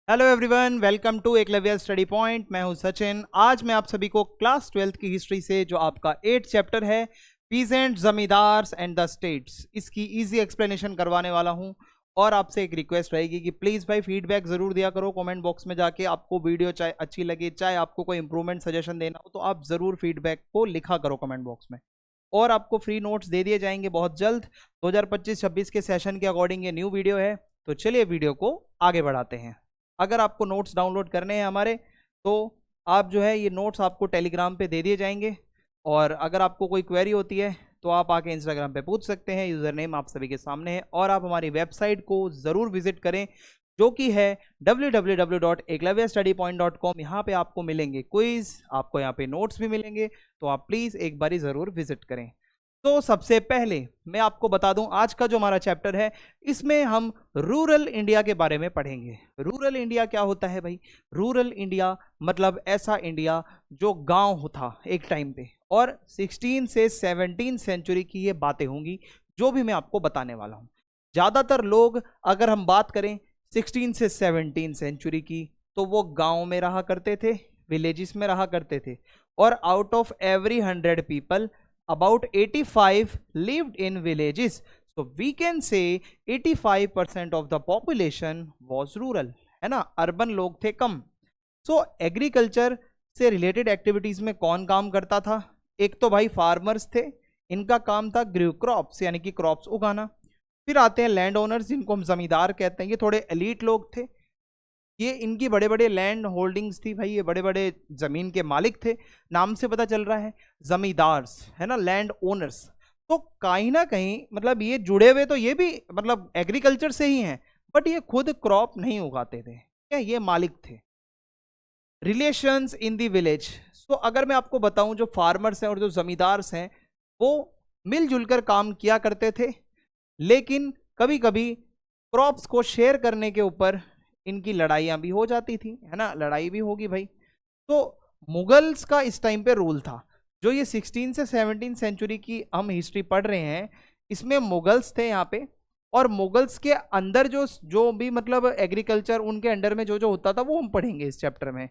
Hello everyone, welcome to Eklavya study point. मैं हूं सचिन। आज मैं आप सभी को क्लास 12th की हिस्ट्री से जो आपका 8th चैप्टर है peasant zamindars and the states, इसकी इजी एक्सप्लेनेशन करवाने वाला हूं। और आपसे एक रिक्वेस्ट रहेगी कि प्लीज़ भाई फीडबैक ज़रूर दिया करो कमेंट बॉक्स में जाके। आपको वीडियो चाहे अच्छी लगे, चाहे आपको कोई इंप्रूवमेंट सजेशन देना हो, तो आप ज़रूर फीडबैक को लिखा करो कमेंट बॉक्स में। और आपको फ्री नोट्स दे दिए जाएंगे बहुत जल्द। 2025-26 के सेशन के अकॉर्डिंग ये न्यू वीडियो है। तो चलिए वीडियो को आगे बढ़ाते हैं। अगर आपको नोट्स डाउनलोड करने हैं हमारे, तो आप जो है ये नोट्स आपको टेलीग्राम पे दे दिए जाएंगे। और अगर आपको कोई क्वेरी होती है तो आप आके इंस्टाग्राम पे पूछ सकते हैं। यूज़र नेम आप सभी के सामने है। और आप हमारी वेबसाइट को ज़रूर विजिट करें, जो कि है www.eklavyastudypoint.com। यहाँ पे आपको मिलेंगे क्विज, आपको यहाँ पे नोट्स भी मिलेंगे। तो आप प्लीज़ एक बारी ज़रूर विजिट करें। तो सबसे पहले मैं आपको बता दूं, आज का जो हमारा चैप्टर है इसमें हम रूरल इंडिया के बारे में पढ़ेंगे। रूरल इंडिया क्या होता है भाई? रूरल इंडिया मतलब ऐसा इंडिया जो गांव था एक टाइम पे। और 16 से 17 सेंचुरी की ये बातें होंगी जो भी मैं आपको बताने वाला हूं। ज़्यादातर लोग, अगर हम बात करें 16 से 17 सेंचुरी की, तो वो गांव में रहा करते थे, विलेजेस में रहा करते थे। और out of every 100 people about 85 lived in villages. So we can say 85% of the population was rural, है ना। अर्बन लोग थे कम। सो एग्रीकल्चर से रिलेटेड एक्टिविटीज में कौन काम करता था? एक तो भाई फार्मर्स थे, इनका काम था ग्रू क्रॉप्स यानी कि क्रॉप्स उगाना। फिर आते हैं लैंड ओनर्स, जिनको हम जमींदार कहते हैं। ये थोड़े एलीट लोग थे, ये इनकी बड़े बड़े लैंड होल्डिंग्स थी भाई, ये बड़े बड़े जमीन के मालिक थे। नाम से पता चल रहा है जमींदार्स, है ना, लैंड ओनर्स। तो कहीं ना कहीं मतलब ये जुड़े हुए तो ये भी मतलब एग्रीकल्चर से ही हैं, बट ये खुद क्रॉप नहीं उगाते थे, क्या ये मालिक थे। Relations in the village. सो अगर मैं आपको बताऊं, जो फार्मर्स हैं और जो जमींदार्स हैं वो मिलजुल कर काम किया करते थे, लेकिन कभी कभी क्रॉप्स को शेयर करने के ऊपर इनकी लड़ाइयाँ भी हो जाती थी, है ना। लड़ाई भी होगी भाई। तो मुगल्स का इस टाइम पे रूल था। जो ये 16 से 17 सेंचुरी की हम हिस्ट्री पढ़ रहे हैं, इसमें मुगल्स थे यहाँ पे। और मुगल्स के अंदर जो जो भी मतलब एग्रीकल्चर उनके अंडर में जो जो होता था वो हम पढ़ेंगे इस चैप्टर में।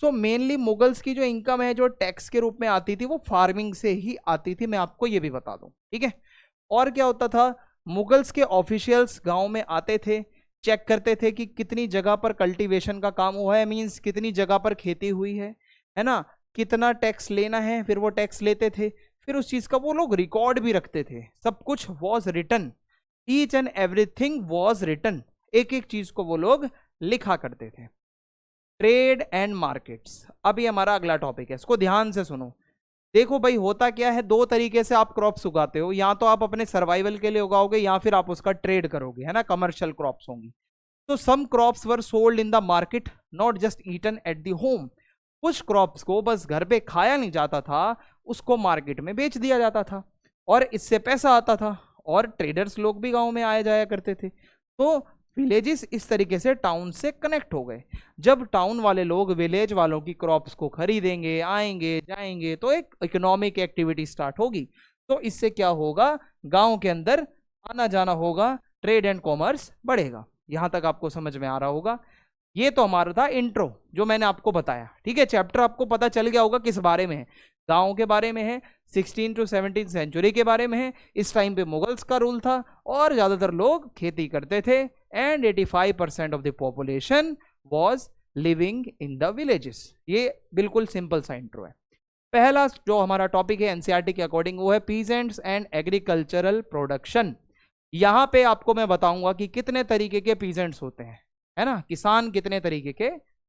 सो मेनली मुगल्स की जो इनकम है, जो टैक्स के रूप में आती थी, वो फार्मिंग से ही आती थी। मैं आपको ये भी बता दूं, ठीक है। और क्या होता था, मुगल्स के ऑफिशियल्स गांव में आते थे, चेक करते थे कि कितनी जगह पर कल्टीवेशन का काम हुआ है, मींस कितनी जगह पर खेती हुई है ना, कितना टैक्स लेना है। फिर वो टैक्स लेते थे, फिर उस चीज का वो लोग रिकॉर्ड भी रखते थे। सब कुछ was written, each and everything was written. एक एक चीज को वो लोग लिखा करते थे। ट्रेड एंड मार्केट्स, अभी हमारा अगला टॉपिक है, इसको ध्यान से सुनो। देखो भाई, होता क्या है, दो तरीके से आप क्रॉप्स उगाते हो। या तो आप अपने सर्वाइवल के लिए उगाओगे, या फिर आप उसका ट्रेड करोगे, है ना, कमर्शियल क्रॉप्स होंगी। तो some crops were sold in the market, not just eaten at the home. कुछ क्रॉप्स को बस घर पे खाया नहीं जाता था, उसको मार्केट में बेच दिया जाता था और इससे पैसा आता था। और ट्रेडर्स लोग भी गांव में आया जाया करते थे। तो विलेजेस इस तरीके से टाउन से कनेक्ट हो गए। जब टाउन वाले लोग विलेज वालों की क्रॉप्स को खरीदेंगे, आएंगे जाएंगे, तो एक इकोनॉमिक एक्टिविटी स्टार्ट होगी। तो इससे क्या होगा, गांव के अंदर आना जाना होगा, ट्रेड एंड कॉमर्स बढ़ेगा। यहां तक आपको समझ में आ रहा होगा। ये तो हमारा था इंट्रो जो मैंने आपको बताया, ठीक है। चैप्टर आपको पता चल गया होगा किस बारे में है। गांव के बारे में है, 16 टू 17 सेंचुरी के बारे में है। इस टाइम पे मुगल्स का रूल था और ज्यादातर लोग खेती करते थे। And 85% of the population was living in the villages. ये बिल्कुल सिंपल सा इंट्रो है। पहला जो हमारा टॉपिक है एनसीईआरटी के अकॉर्डिंग, वो है पीजेंट्स एंड एग्रीकल्चरल प्रोडक्शन। यहाँ पे आपको मैं बताऊंगा कि कितने तरीके के पीजेंट्स होते हैं, है ना, किसान कितने तरीके के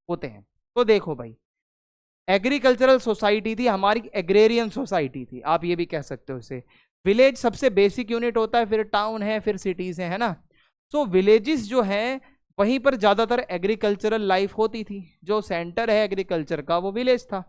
होते हैं। तो देखो भाई, एग्रीकल्चरल सोसाइटी थी हमारी, एग्रेरियन सोसाइटी थी, आप ये भी कह सकते हो इसे। विलेज सबसे बेसिक यूनिट होता है, फिर टाउन है, फिर सिटीज है ना। सो विलेजेस जो हैं वहीं पर ज्यादातर एग्रीकल्चरल लाइफ होती थी। जो सेंटर है एग्रीकल्चर का वो विलेज था।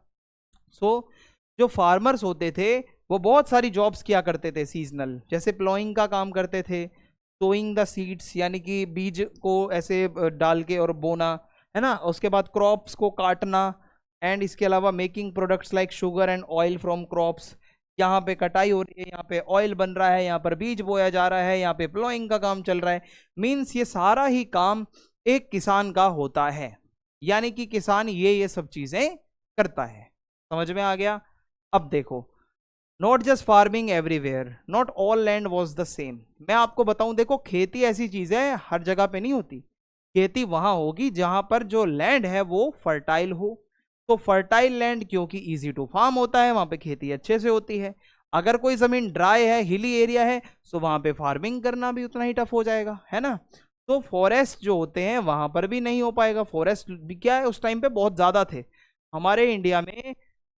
सो जो फार्मर्स होते थे वो बहुत सारी जॉब्स किया करते थे सीजनल, जैसे प्लोइंग का काम करते थे, सोइंग द सीड्स यानी कि बीज को ऐसे डाल के और बोना, है ना। उसके बाद क्रॉप्स को काटना, एंड इसके अलावा making products like sugar and oil from crops. यहाँ पे कटाई हो रही है, यहाँ पे ऑयल बन रहा है, यहाँ पर बीज बोया जा रहा है, यहाँ पे प्लोइंग का काम चल रहा है। मीन्स ये सारा ही काम एक किसान का होता है, यानी कि किसान ये सब चीजें करता है। समझ में आ गया? अब देखो, not just farming everywhere, not all land was the same. मैं आपको बताऊं, देखो खेती ऐसी चीज है हर जगह पे नहीं होती। खेती वहां होगी जहां पर जो लैंड है वो फर्टाइल हो। तो फर्टाइल लैंड क्योंकि इजी टू फार्म होता है, वहां पे खेती अच्छे से होती है। अगर कोई जमीन ड्राई है, हिली एरिया है, तो वहां पे फार्मिंग करना भी उतना ही टफ हो जाएगा, है ना। तो फॉरेस्ट जो होते हैं वहां पर भी नहीं हो पाएगा। फॉरेस्ट भी क्या है, उस टाइम पे बहुत ज्यादा थे। हमारे इंडिया में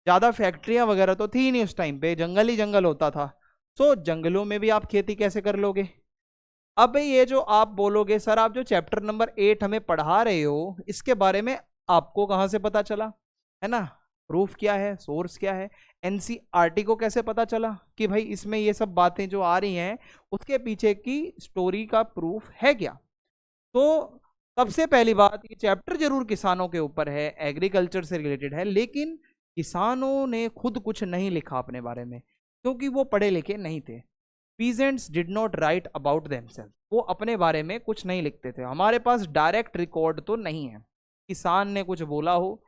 ज्यादा फैक्ट्रियां वगैरह तो थी नहीं उस टाइम पे, जंगल ही जंगल होता था। तो जंगलों में भी आप खेती कैसे कर लोगे? अब ये जो आप बोलोगे सर, आप जो चैप्टर नंबर 8 हमें पढ़ा रहे हो, इसके बारे में आपको कहाँ से पता चला, है ना? प्रूफ क्या है, सोर्स क्या है? एनसीईआरटी को कैसे पता चला कि भाई इसमें ये सब बातें जो आ रही हैं उसके पीछे की स्टोरी का प्रूफ है क्या? तो सबसे पहली बात, ये चैप्टर जरूर किसानों के ऊपर है, एग्रीकल्चर से रिलेटेड है, लेकिन किसानों ने खुद कुछ नहीं लिखा अपने बारे में, क्योंकि वो पढ़े लिखे नहीं थे। Peasants did not write about themselves, वो अपने बारे में कुछ नहीं लिखते थे। हमारे पास डायरेक्ट रिकॉर्ड तो नहीं है, किसान ने कुछ बोला हो,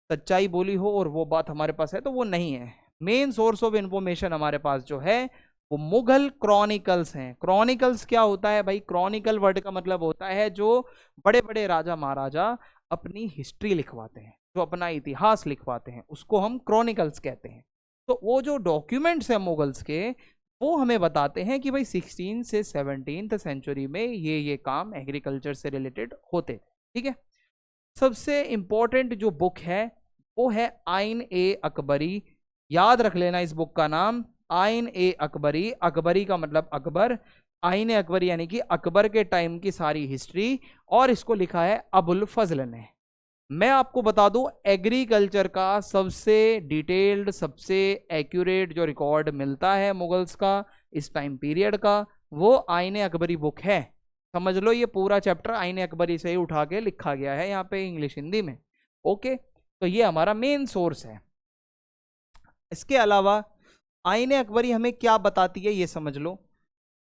सच्चाई बोली हो और वो बात हमारे पास है, तो वो नहीं है। मेन सोर्स ऑफ इंफॉर्मेशन हमारे पास जो है वो मुगल क्रॉनिकल्स हैं। क्रॉनिकल्स क्या होता है भाई? क्रॉनिकल वर्ड का मतलब होता है जो बड़े बड़े राजा महाराजा अपनी हिस्ट्री लिखवाते हैं, जो अपना इतिहास लिखवाते हैं, उसको हम क्रॉनिकल्स कहते हैं। तो वो जो डॉक्यूमेंट्स हैं मुगल्स के, वो हमें बताते हैं कि भाई 16 से 17th सेंचुरी में ये काम एग्रीकल्चर से रिलेटेड होते थे। ठीक है। सबसे इंपॉर्टेंट जो बुक है वो है आइन ए अकबरी। याद रख लेना इस बुक का नाम, आइन ए अकबरी। अकबरी का मतलब अकबर, आइन ए अकबरी यानी कि अकबर के टाइम की सारी हिस्ट्री, और इसको लिखा है अबुल फजल ने। मैं आपको बता दूं, एग्रीकल्चर का सबसे डिटेल्ड, सबसे एक्यूरेट जो रिकॉर्ड मिलता है मुगल्स का इस टाइम पीरियड का, वो आइन ए अकबरी बुक है। समझ लो ये पूरा चैप्टर आइन ए अकबरी से ही उठा के लिखा गया है यहाँ पे इंग्लिश हिंदी में। ओके, तो ये हमारा मेन सोर्स है। इसके अलावा आइन ए अकबरी हमें क्या बताती है ये समझ लो।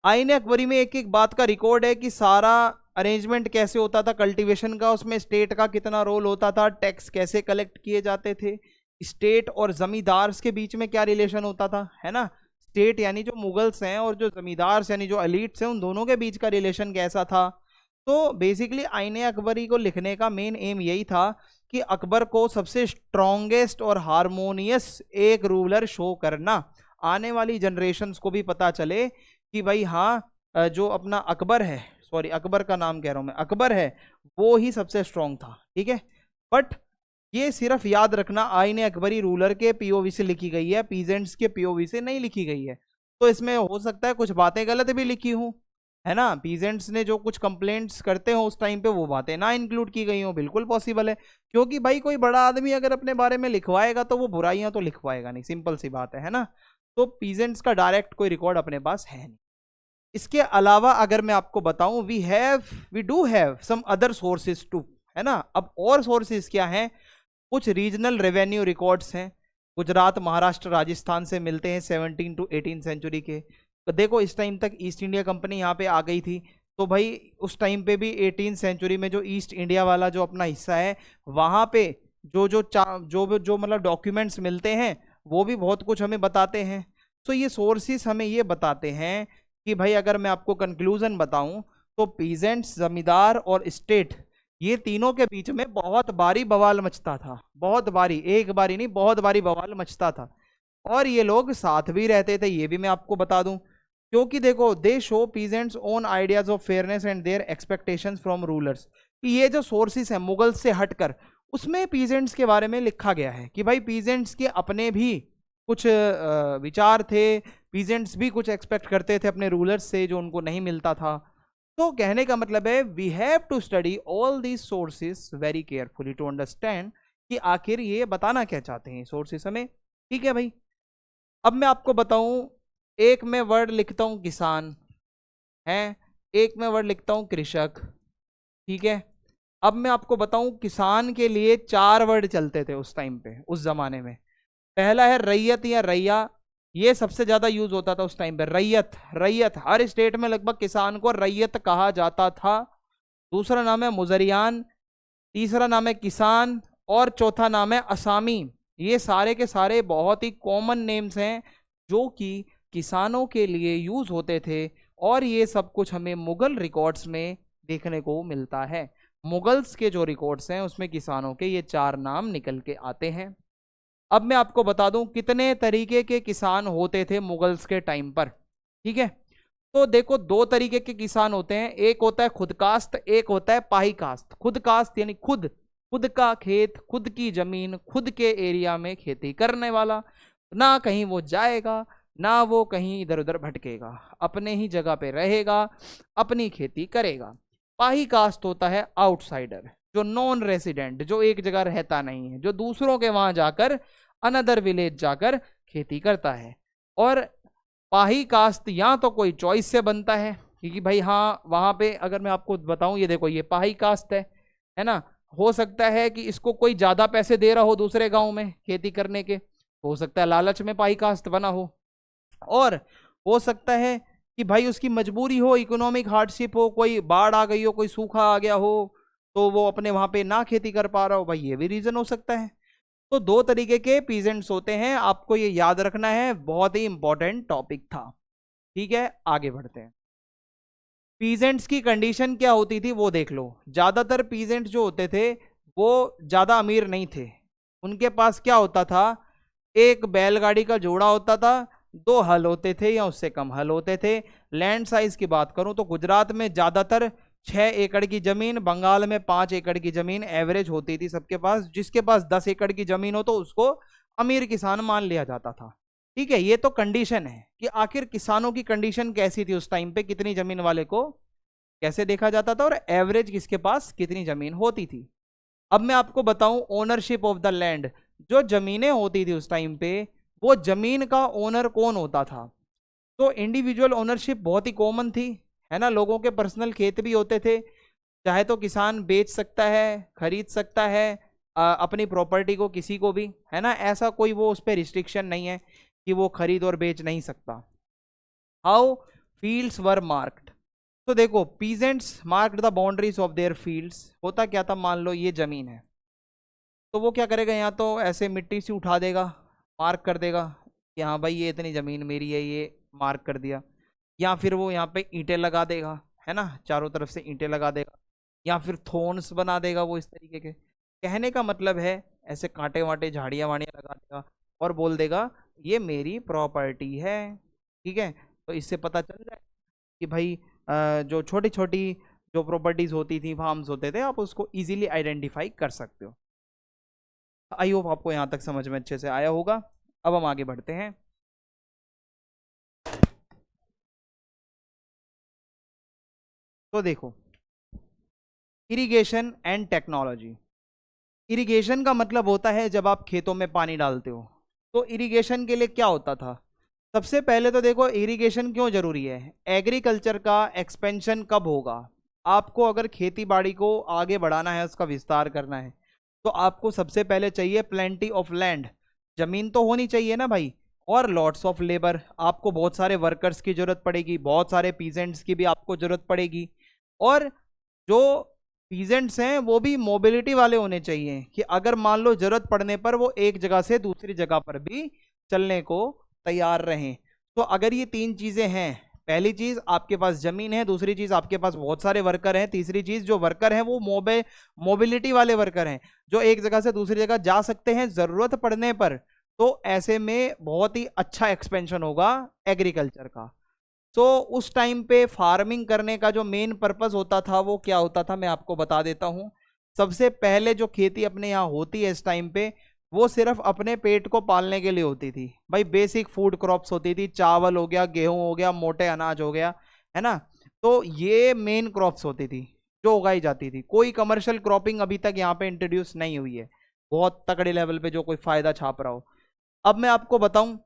आइन ए अकबरी में एक एक बात का रिकॉर्ड है कि सारा अरेंजमेंट कैसे होता था कल्टीवेशन का, उसमें स्टेट का कितना रोल होता था, टैक्स कैसे कलेक्ट किए जाते थे, स्टेट और जमींदार के बीच में क्या रिलेशन होता था, है ना। स्टेट यानी जो मुगल्स हैं और जो जमींदार यानी जो एलिट्स हैं, उन दोनों के बीच का रिलेशन कैसा था। तो बेसिकली आइन ए अकबरी को लिखने का मेन एम यही था कि अकबर को सबसे स्ट्रॉन्गेस्ट और हारमोनियस एक रूलर शो करना, आने वाली जनरेशन्स को भी पता चले कि भाई हाँ, जो अपना अकबर है, सॉरी अकबर का नाम कह रहा हूं मैं, अकबर है वो ही सबसे स्ट्रांग था। ठीक है, बट ये सिर्फ याद रखना आइन अकबरी रूलर के पीओवी से लिखी गई है, पीजेंट्स के पीओवी से नहीं लिखी गई है। तो इसमें हो सकता है कुछ बातें गलत भी लिखी हूं, है ना। पीजेंट्स ने जो कुछ कंप्लेंट्स करते हो उस टाइम पे वो बातें ना इंक्लूड की गई हो, बिल्कुल पॉसिबल है। क्योंकि भाई कोई बड़ा आदमी अगर अपने बारे में लिखवाएगा तो वो बुराइयां तो लिखवाएगा नहीं, सिंपल सी बात है ना। तो पीजेंट्स का डायरेक्ट कोई रिकॉर्ड अपने पास है नहीं। इसके अलावा अगर मैं आपको बताऊं, we do have some other sources too, है ना। अब और सोर्सेज क्या हैं? कुछ रीजनल रेवेन्यू रिकॉर्ड्स हैं, गुजरात, महाराष्ट्र, राजस्थान से मिलते हैं 17 to 18 सेंचुरी के। तो देखो इस टाइम तक ईस्ट इंडिया कंपनी यहाँ पे आ गई थी, तो भाई उस टाइम पे भी 18 सेंचुरी में जो ईस्ट इंडिया वाला जो अपना हिस्सा है, वहाँ पे जो मतलब डॉक्यूमेंट्स मिलते हैं वो भी बहुत कुछ हमें बताते हैं। तो ये सोर्सेस हमें ये बताते हैं कि भाई अगर मैं आपको कंक्लूजन बताऊं तो पीजेंट्स, जमींदार और स्टेट, ये तीनों के बीच में बहुत बारी बवाल मचता था। बहुत बारी, एक बारी नहीं, बहुत बारी बवाल मचता था। और ये लोग साथ भी रहते थे, ये भी मैं आपको बता दूं। क्योंकि देखो, दे show peasants own ideas of fairness and there expectations from rulers. ये जो सोर्सेस है मुगल से हटकर, उसमें पीजेंट्स के बारे में लिखा गया है कि भाई पीजेंट्स के अपने भी कुछ विचार थे, पीजेंट्स भी कुछ एक्सपेक्ट करते थे अपने रूलर्स से जो उनको नहीं मिलता था। तो कहने का मतलब है we have to study all these sources very carefully to understand कि आखिर ये बताना क्या चाहते हैं सोर्सेस हमें। ठीक है भाई, अब मैं आपको बताऊं, एक मैं वर्ड लिखता हूं किसान है, एक मैं वर्ड लिखता हूं कृषक। ठीक है, अब मैं आपको बताऊं किसान के लिए 4 वर्ड चलते थे उस टाइम पे, उस जमाने में। पहला है रैयत या रैया, ये सबसे ज्यादा यूज होता था उस टाइम पे। रैयत, रैयत, हर स्टेट में लगभग किसान को रैयत कहा जाता था। दूसरा नाम है मुजरियान, तीसरा नाम है किसान और चौथा नाम है असामी। ये सारे के सारे बहुत ही कॉमन नेम्स हैं जो कि किसानों के लिए यूज होते थे, और ये सब कुछ हमें मुगल रिकॉर्ड्स में देखने को मिलता है। मुगल्स के जो रिकॉर्ड्स हैं उसमें किसानों के ये 4 नाम निकल के आते हैं। अब मैं आपको बता दूं कितने तरीके के किसान होते थे मुगल्स के टाइम पर। ठीक है, तो देखो 2 तरीके के किसान होते हैं, एक होता है खुद कास्त, एक होता है पाही कास्त। खुद कास्त यानी खुद खुद का खेत, खुद की जमीन, खुद के एरिया में खेती करने वाला, ना कहीं वो जाएगा ना वो कहीं इधर उधर भटकेगा, अपने ही जगह पे रहेगा, अपनी खेती करेगा। पाही कास्ट होता है आउटसाइडर, जो नॉन रेसिडेंट, जो एक जगह रहता नहीं है, जो दूसरों के वहां जाकर अनदर विलेज जाकर खेती करता है। और पाही कास्ट या तो कोई चॉइस से बनता है, क्योंकि भाई हाँ वहां पे अगर मैं आपको बताऊं, ये देखो ये पाही कास्ट है ना, हो सकता है कि इसको कोई ज्यादा पैसे दे रहा हो दूसरे गांव में खेती करने के, हो सकता है लालच में पाही कास्ट बना हो सकता है कि भाई उसकी मजबूरी हो, इकोनॉमिक हार्डशिप हो, कोई बाढ़ आ गई हो, कोई सूखा आ गया हो, तो वो अपने वहां पे ना खेती कर पा रहा हो, भाई ये भी रीजन हो सकता है। तो 2 तरीके के पीजेंट्स होते हैं, आपको ये याद रखना है, बहुत ही इंपॉर्टेंट टॉपिक था। ठीक है, आगे बढ़ते हैं। पीजेंट्स की कंडीशन क्या होती थी वो देख लो। ज्यादातर पीजेंट जो होते थे वो ज्यादा अमीर नहीं थे। उनके पास क्या होता था, एक बैलगाड़ी का जोड़ा होता था, 2 हल होते थे या उससे कम हल होते थे। लैंड साइज की बात करूं तो गुजरात में ज्यादातर 6 एकड़ की जमीन, बंगाल में 5 एकड़ की जमीन एवरेज होती थी सबके पास। जिसके पास 10 एकड़ की जमीन हो तो उसको अमीर किसान मान लिया जाता था। ठीक है, ये तो कंडीशन है कि आखिर किसानों की कंडीशन कैसी थी उस टाइम पे, कितनी जमीन वाले को कैसे देखा जाता था और एवरेज किसके पास कितनी जमीन होती थी। अब मैं आपको बताऊं ओनरशिप ऑफ द लैंड, जो जमीनें होती थी उस टाइम पे, वो जमीन का ओनर कौन होता था। तो इंडिविजुअल ओनरशिप बहुत ही कॉमन थी, है ना, लोगों के पर्सनल खेत भी होते थे, चाहे तो किसान बेच सकता है, खरीद सकता है अपनी प्रॉपर्टी को किसी को भी, है ना, ऐसा कोई वो उस पर रिस्ट्रिक्शन नहीं है कि वो खरीद और बेच नहीं सकता। हाउ फील्ड्स वर मार्क्ड, तो देखो peasants marked the boundaries of their fields. होता क्या था, मान लो ये जमीन है, तो वो क्या करेगा, यहाँ तो ऐसे मिट्टी से उठा देगा, मार्क कर देगा कि हाँ भाई ये इतनी ज़मीन मेरी है, ये मार्क कर दिया। या फिर वो यहाँ पे ईंटें लगा देगा, है ना, चारों तरफ से ईंटें लगा देगा, या फिर थोन्स बना देगा वो इस तरीके के। कहने का मतलब है ऐसे कांटे वाटे झाड़ियाँ वाड़ियाँ लगा देगा और बोल देगा ये मेरी प्रॉपर्टी है। ठीक है, तो इससे पता चल जाए कि भाई जो छोटी छोटी जो प्रॉपर्टीज होती थी, फार्म्स होते थे, आप उसको इजीली आइडेंटिफाई कर सकते हो। आई होप आपको यहाँ तक समझ में अच्छे से आया होगा। अब हम आगे बढ़ते हैं। तो देखो इरिगेशन एंड टेक्नोलॉजी। इरिगेशन का मतलब होता है जब आप खेतों में पानी डालते हो। तो इरिगेशन के लिए क्या होता था, सबसे पहले तो देखो इरिगेशन क्यों जरूरी है। एग्रीकल्चर का एक्सपेंशन कब होगा, आपको अगर खेती बाड़ी को आगे बढ़ाना है, उसका विस्तार करना है, तो आपको सबसे पहले चाहिए प्लेंटी ऑफ लैंड, जमीन तो होनी चाहिए ना भाई, और लॉट्स ऑफ लेबर। आपको बहुत सारे वर्कर्स की जरूरत पड़ेगी, बहुत सारे पीजेंट्स की भी आपको जरूरत पड़ेगी। और जो पीजेंट्स हैं वो भी मोबिलिटी वाले होने चाहिए कि अगर मान लो जरूरत पड़ने पर वो एक जगह से दूसरी जगह पर भी चलने को तैयार रहें। तो अगर ये 3 चीजें हैं, पहली चीज आपके पास जमीन है, दूसरी चीज आपके पास बहुत सारे वर्कर हैं, तीसरी चीज जो वर्कर हैं वो मोबिलिटी वाले वर्कर हैं, जो एक जगह से दूसरी जगह जा सकते हैं जरूरत पड़ने पर, तो ऐसे में बहुत ही अच्छा एक्सपेंशन होगा एग्रीकल्चर का। तो उस टाइम पे फार्मिंग करने का जो मेन पर्पस होता था वो क्या होता था, मैं आपको बता देता हूँ। सबसे पहले जो खेती अपने यहाँ होती है इस टाइम पे, वो सिर्फ अपने पेट को पालने के लिए होती थी भाई। बेसिक फूड क्रॉप्स होती थी, चावल हो गया, गेहूं हो गया, मोटे अनाज हो गया, है ना। तो ये मेन क्रॉप्स होती थी जो उगाई जाती थी। कोई कमर्शियल क्रॉपिंग अभी तक यहाँ पे इंट्रोड्यूस नहीं हुई है बहुत तगड़े लेवल पे जो कोई फायदा छाप रहा हो। अब मैं आपको बताऊं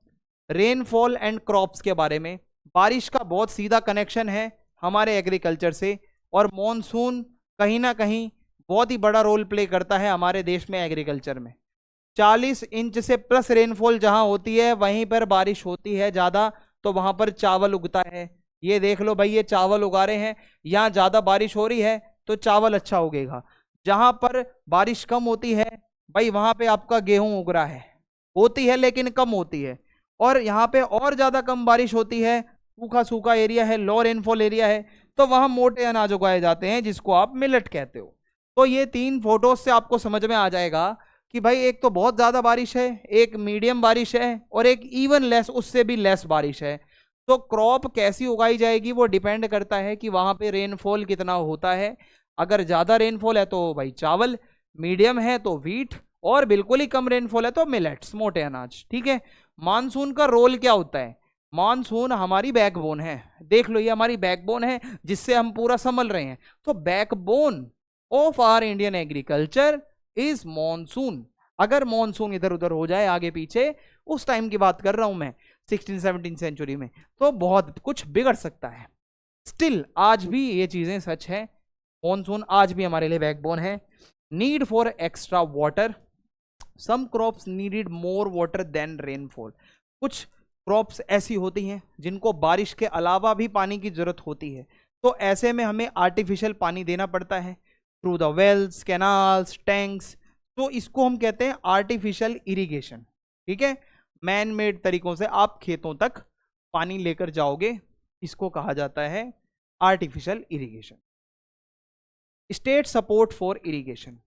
रेनफॉल एंड क्रॉप्स के बारे में। बारिश का बहुत सीधा कनेक्शन है हमारे एग्रीकल्चर से, और मॉनसून कहीं ना कहीं बहुत ही बड़ा रोल प्ले करता है हमारे देश में एग्रीकल्चर में। 40 इंच से प्लस रेनफॉल जहां होती है वहीं पर बारिश होती है ज़्यादा, तो वहां पर चावल उगता है। ये देख लो भाई, ये चावल उगा रहे हैं, यहाँ ज़्यादा बारिश हो रही है तो चावल अच्छा उगेगा। जहां पर बारिश कम होती है भाई वहां पे आपका गेहूं उग रहा है, होती है लेकिन कम होती है। और यहाँ पे और ज्यादा कम बारिश होती है, सूखा सूखा एरिया है, लो रेनफॉल एरिया है, तो वहां मोटे अनाज उगाए जाते हैं जिसको आप मिलेट कहते हो। तो ये 3 फोटोज से आपको समझ में आ जाएगा कि भाई एक तो बहुत ज्यादा बारिश है, एक मीडियम बारिश है, और एक इवन लेस, उससे भी लेस बारिश है। तो क्रॉप कैसी उगाई जाएगी वो डिपेंड करता है कि वहां पे रेनफॉल कितना होता है। अगर ज्यादा रेनफॉल है तो भाई चावल, मीडियम है तो व्हीट, और बिल्कुल ही कम रेनफॉल है तो मिलेट्स, मोटे अनाज। ठीक है। मानसून का रोल क्या होता है? मानसून हमारी बैकबोन है, देख लो ये हमारी बैकबोन है जिससे हम पूरा संभल रहे हैं। तो backbone of our Indian agriculture is monsoon. अगर मॉनसून इधर उधर हो जाए आगे पीछे, उस टाइम की बात कर रहा हूं मैं, 16-17 सेंचुरी में, तो बहुत कुछ बिगड़ सकता है। स्टिल आज भी ये चीजें सच है, मॉनसून आज भी हमारे लिए बैकबोन है। Need for extra water, some crops needed more water than rainfall. कुछ क्रॉप्स ऐसी होती हैं जिनको बारिश के अलावा भी पानी की जरूरत होती है, तो ऐसे में हमें आर्टिफिशियल पानी देना पड़ता है through the wells, canals, tanks. तो इसको हम कहते हैं आर्टिफिशियल इरिगेशन। ठीक है। मैन मेड तरीकों से आप खेतों तक पानी लेकर जाओगे, इसको कहा जाता है artificial irrigation. State support for irrigation,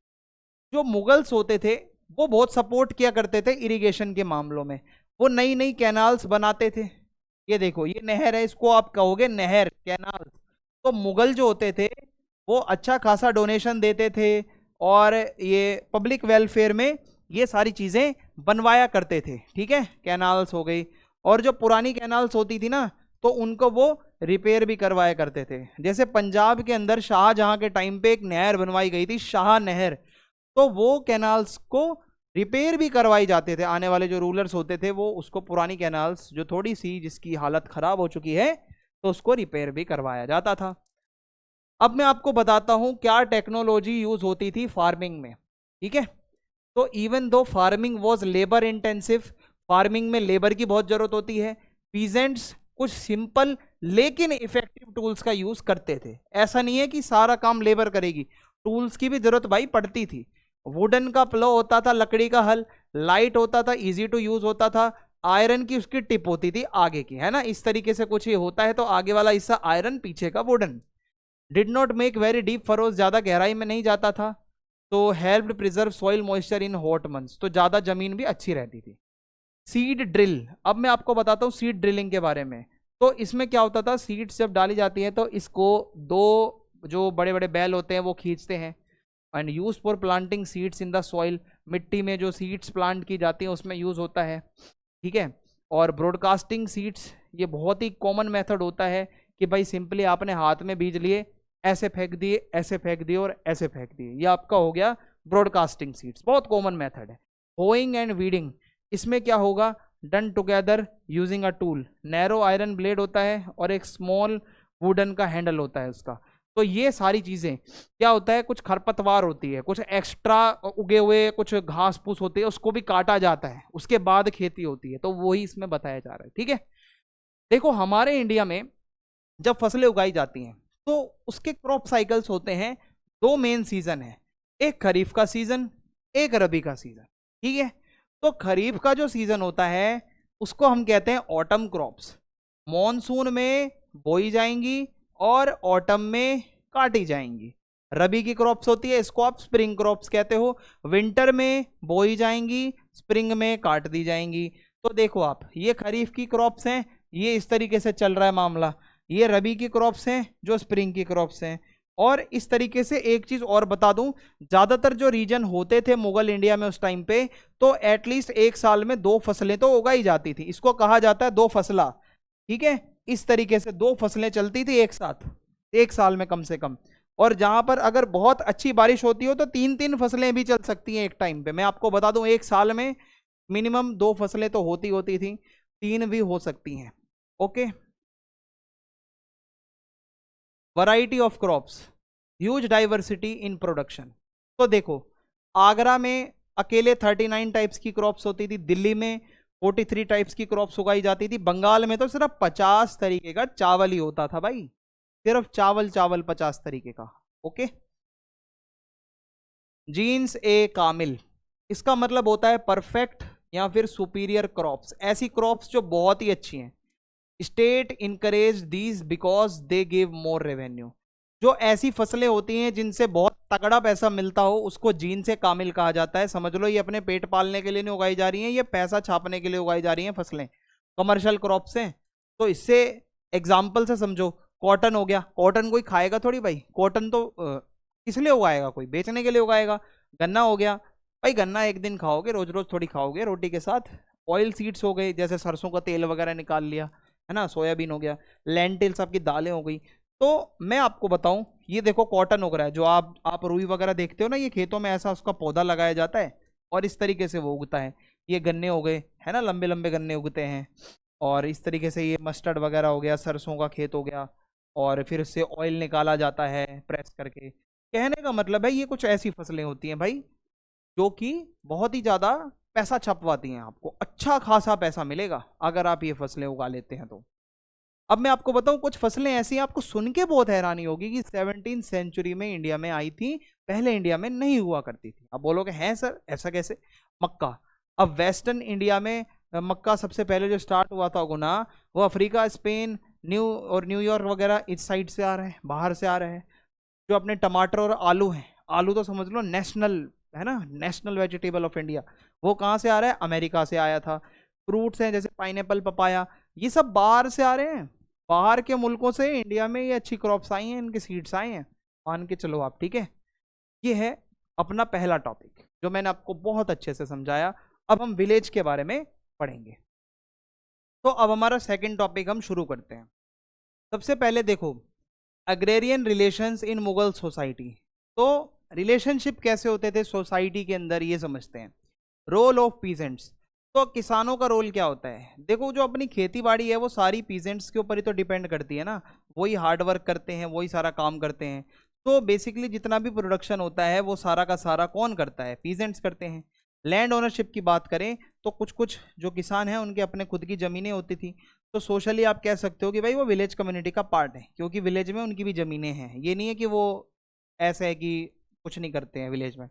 जो मुगल्स होते थे वो बहुत सपोर्ट किया करते थे इरिगेशन के मामलों में। वो नई नई कैनाल्स बनाते थे। ये देखो ये नहर है, इसको आप कहोगे नहर, कैनाल। तो मुगल जो होते थे वो अच्छा खासा डोनेशन देते थे, और ये पब्लिक वेलफेयर में ये सारी चीजें बनवाया करते थे। ठीक है। कैनाल्स हो गई, और जो पुरानी कैनाल्स होती थी ना तो उनको वो रिपेयर भी करवाया करते थे। जैसे पंजाब के अंदर शाहजहां के टाइम पे एक नहर बनवाई गई थी, शाह नहर, तो वो कैनाल्स को रिपेयर भी करवाई जाते थे। आने वाले जो रूलर्स होते थे वो उसको पुरानी कैनाल्स जो थोड़ी सी जिसकी हालत खराब हो चुकी है तो उसको रिपेयर भी करवाया जाता था। अब मैं आपको बताता हूं क्या टेक्नोलॉजी यूज होती थी फार्मिंग में। ठीक है। तो even though farming was labour intensive, farming में लेबर की बहुत जरूरत होती है, पीजेंट्स कुछ सिंपल लेकिन इफेक्टिव टूल्स का यूज करते थे। ऐसा नहीं है कि सारा काम लेबर करेगी, टूल्स की भी जरूरत भाई पड़ती थी। वुडन का प्लो होता था, लकड़ी का हल, लाइट होता था, इजी टू यूज होता था, आयरन की उसकी टिप होती थी आगे की, है ना, इस तरीके से कुछ ये होता है। तो आगे वाला हिस्सा आयरन, पीछे का wooden. Did not make very deep furrows, ज्यादा गहराई में नहीं जाता था। तो helped preserve soil moisture in hot months, तो ज्यादा जमीन भी अच्छी रहती थी। सीड ड्रिल, अब मैं आपको बताता हूँ सीड ड्रिलिंग के बारे में। तो इसमें क्या होता था, सीड्स जब डाली जाती है तो इसको दो जो बड़े बड़े बैल होते हैं वो खींचते हैं, and use for planting seeds in the soil, मिट्टी में जो सीड्स प्लांट की जाती हैं उसमें यूज होता है। ठीक है। और ब्रॉडकास्टिंग सीड्स, ये बहुत ही कॉमन मेथड होता है कि भाई सिंपली आपने हाथ में बीज लिए, ऐसे फेंक दिए, ऐसे फेंक दिए और ऐसे फेंक दिए, ये आपका हो गया ब्रॉडकास्टिंग सीड्स, बहुत कॉमन मेथड है। होइंग एंड वीडिंग, इसमें क्या होगा, done together using a tool, narrow iron blade होता है और एक स्मॉल वुडन का हैंडल होता है उसका। तो ये सारी चीजें क्या होता है, कुछ खरपतवार होती है, कुछ एक्स्ट्रा उगे हुए कुछ घास फूस होती है, उसको भी काटा जाता है, उसके बाद खेती होती है। तो वही इसमें बताया जा रहा है। ठीक है। देखो हमारे इंडिया में जब फसलें उगाई जाती हैं तो उसके क्रॉप साइकिल्स होते हैं, 2 मेन सीजन है, एक खरीफ का सीजन, एक रबी का सीजन। ठीक है। तो खरीफ का जो सीजन होता है उसको हम कहते हैं ऑटम क्रॉप्स, मॉनसून में बोई जाएंगी और ऑटम में काटी जाएंगी। रबी की क्रॉप्स होती है, इसको आप स्प्रिंग क्रॉप्स कहते हो, विंटर में बोई जाएंगी, स्प्रिंग में काट दी जाएंगी। तो देखो आप, ये खरीफ की क्रॉप्स हैं, ये इस तरीके से चल रहा है मामला, ये रबी की क्रॉप्स हैं जो स्प्रिंग की क्रॉप्स हैं। और इस तरीके से एक चीज और बता दूं, ज्यादातर जो रीजन होते थे मुगल इंडिया में उस टाइम पे, तो एटलीस्ट एक साल में 2 फसलें तो उगाई जाती थी, इसको कहा जाता है 2 फसला। ठीक है। इस तरीके से 2 फसलें चलती थी एक साथ, एक साल में कम से कम। और जहां पर अगर बहुत अच्छी बारिश होती हो तो 3-3 फसलें भी चल सकती हैं एक टाइम पे। मैं आपको बता दूं एक साल में मिनिमम 2 फसलें तो होती थी, 3 भी हो सकती हैं। Okay. Variety of crops, huge diversity in production. तो देखो आगरा में अकेले 39 टाइप्स की क्रॉप्स होती थी, दिल्ली में 43 टाइप्स की क्रॉप्स उगाई जाती थी, बंगाल में तो सिर्फ 50 तरीके का चावल ही होता था भाई, सिर्फ चावल चावल 50 तरीके का। ओके। जीन्स ए कामिल, इसका मतलब होता है परफेक्ट या फिर सुपीरियर क्रॉप्स, ऐसी क्रॉप्स जो बहुत ही अच्छी हैं। State encourage these because they give more revenue, जो ऐसी फसलें होती हैं जिनसे बहुत तगड़ा पैसा मिलता हो उसको जीन से कामिल कहा जाता है। समझ लो ये अपने पेट पालने के लिए नहीं उगाई जा रही हैं, ये पैसा छापने के लिए उगाई जा रही हैं फसलें, कमर्शियल क्रॉप्स हैं। तो इससे एग्जाम्पल से समझो, कॉटन हो गया, कॉटन कोई खाएगा थोड़ी भाई, कॉटन तो किस लिए उगाएगा, कोई बेचने के लिए उगाएगा। गन्ना हो गया भाई, गन्ना एक दिन खाओगे, रोज रोज थोड़ी खाओगे रोटी के साथ। ऑयल सीड्स हो गए, जैसे सरसों का तेल वगैरह निकाल लिया है ना, सोयाबीन हो गया, लेंटिल्स आपकी दालें हो गई। तो मैं आपको बताऊं, ये देखो कॉटन उग रहा है, जो आप रुई वगैरह देखते हो ना, ये खेतों में ऐसा उसका पौधा लगाया जाता है और इस तरीके से वो उगता है। ये गन्ने हो गए है ना, लंबे लंबे गन्ने उगते हैं, और इस तरीके से ये मस्टर्ड वगैरह हो गया, सरसों का खेत हो गया, और फिर इससे ऑयल निकाला जाता है प्रेस करके। कहने का मतलब है ये कुछ ऐसी फसलें होती हैं भाई जो कि बहुत ही ज़्यादा पैसा छपवाती हैं, आपको अच्छा खासा पैसा मिलेगा अगर आप ये फसलें उगा लेते हैं तो। अब मैं आपको बताऊं, कुछ फसलें ऐसी हैं आपको सुन के बहुत हैरानी होगी कि 17वीं सेंचुरी में इंडिया में आई थी, पहले इंडिया में नहीं हुआ करती थी। अब बोलोगे हैं सर ऐसा कैसे। मक्का, अब वेस्टर्न इंडिया में मक्का सबसे पहले जो स्टार्ट हुआ था उगना, वो अफ्रीका, स्पेन, न्यूयॉर्क वगैरह इस साइड से आ रहे हैं, बाहर से आ रहे हैं। जो अपने टमाटर और आलू हैं, आलू तो समझ लो नेशनल है ना, नेशनल वेजिटेबल ऑफ इंडिया, वो कहाँ से आ रहा है, अमेरिका से आया था। फ्रूट्स हैं जैसे पाइनएप्पल, पपाया, ये सब बाहर से आ रहे हैं, बाहर के मुल्कों से इंडिया में ये अच्छी क्रॉप्स आई हैं, इनके सीड्स आए हैं, मान के चलो आप, ठीक है। ये है अपना पहला टॉपिक जो मैंने आपको बहुत अच्छे से समझाया। अब हम विलेज के बारे में पढ़ेंगे। तो अब हमारा सेकंड टॉपिक हम शुरू करते हैं। सबसे पहले देखो, agrarian relations in Mughal society. तो रिलेशनशिप कैसे होते थे सोसाइटी के अंदर, ये समझते हैं। रोल ऑफ पीजेंट्स, तो किसानों का रोल क्या होता है। देखो जो अपनी खेती बाड़ी है वो सारी पीजेंट्स के ऊपर ही तो डिपेंड करती है ना, वही हार्ड वर्क करते हैं, वही सारा काम करते हैं। तो बेसिकली जितना भी प्रोडक्शन होता है वो सारा का सारा कौन करता है, पीजेंट्स करते हैं। लैंड ओनरशिप की बात करें तो कुछ कुछ जो किसान हैं उनके अपने खुद की ज़मीनें होती थी, तो सोशली आप कह सकते हो कि भाई वो विलेज कम्युनिटी का पार्ट है, क्योंकि विलेज में उनकी भी ज़मीनें हैं। ये नहीं है कि वो ऐसा है कि कुछ नहीं करते हैं विलेज में।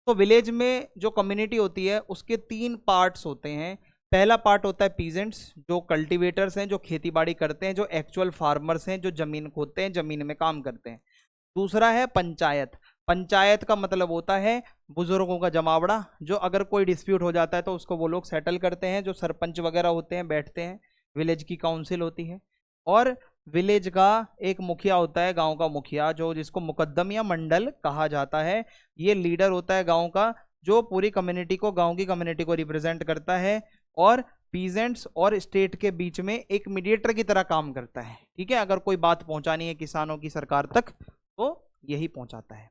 तो विलेज में जो कम्युनिटी होती है उसके 3 पार्ट्स होते हैं। पहला पार्ट होता है पीजेंट्स, जो कल्टीवेटर्स हैं, जो खेती बाड़ी करते हैं, जो एक्चुअल फार्मर्स हैं, जो ज़मीन खोदते हैं, ज़मीन में काम करते हैं। दूसरा है पंचायत। पंचायत का मतलब होता है बुजुर्गों का जमावड़ा, जो अगर कोई डिस्प्यूट हो जाता है तो उसको वो लोग सेटल करते हैं, जो सरपंच वगैरह होते हैं बैठते हैं, विलेज की काउंसिल होती है। और विलेज का एक मुखिया होता है, गांव का मुखिया, जो जिसको मुकद्दम या मंडल कहा जाता है। ये लीडर होता है गांव का, जो पूरी कम्युनिटी को, गांव की कम्युनिटी को रिप्रेजेंट करता है, और पीजेंट्स और स्टेट के बीच में एक मीडिएटर की तरह काम करता है, ठीक है। अगर कोई बात पहुंचानी है किसानों की सरकार तक तो यही पहुंचाता है।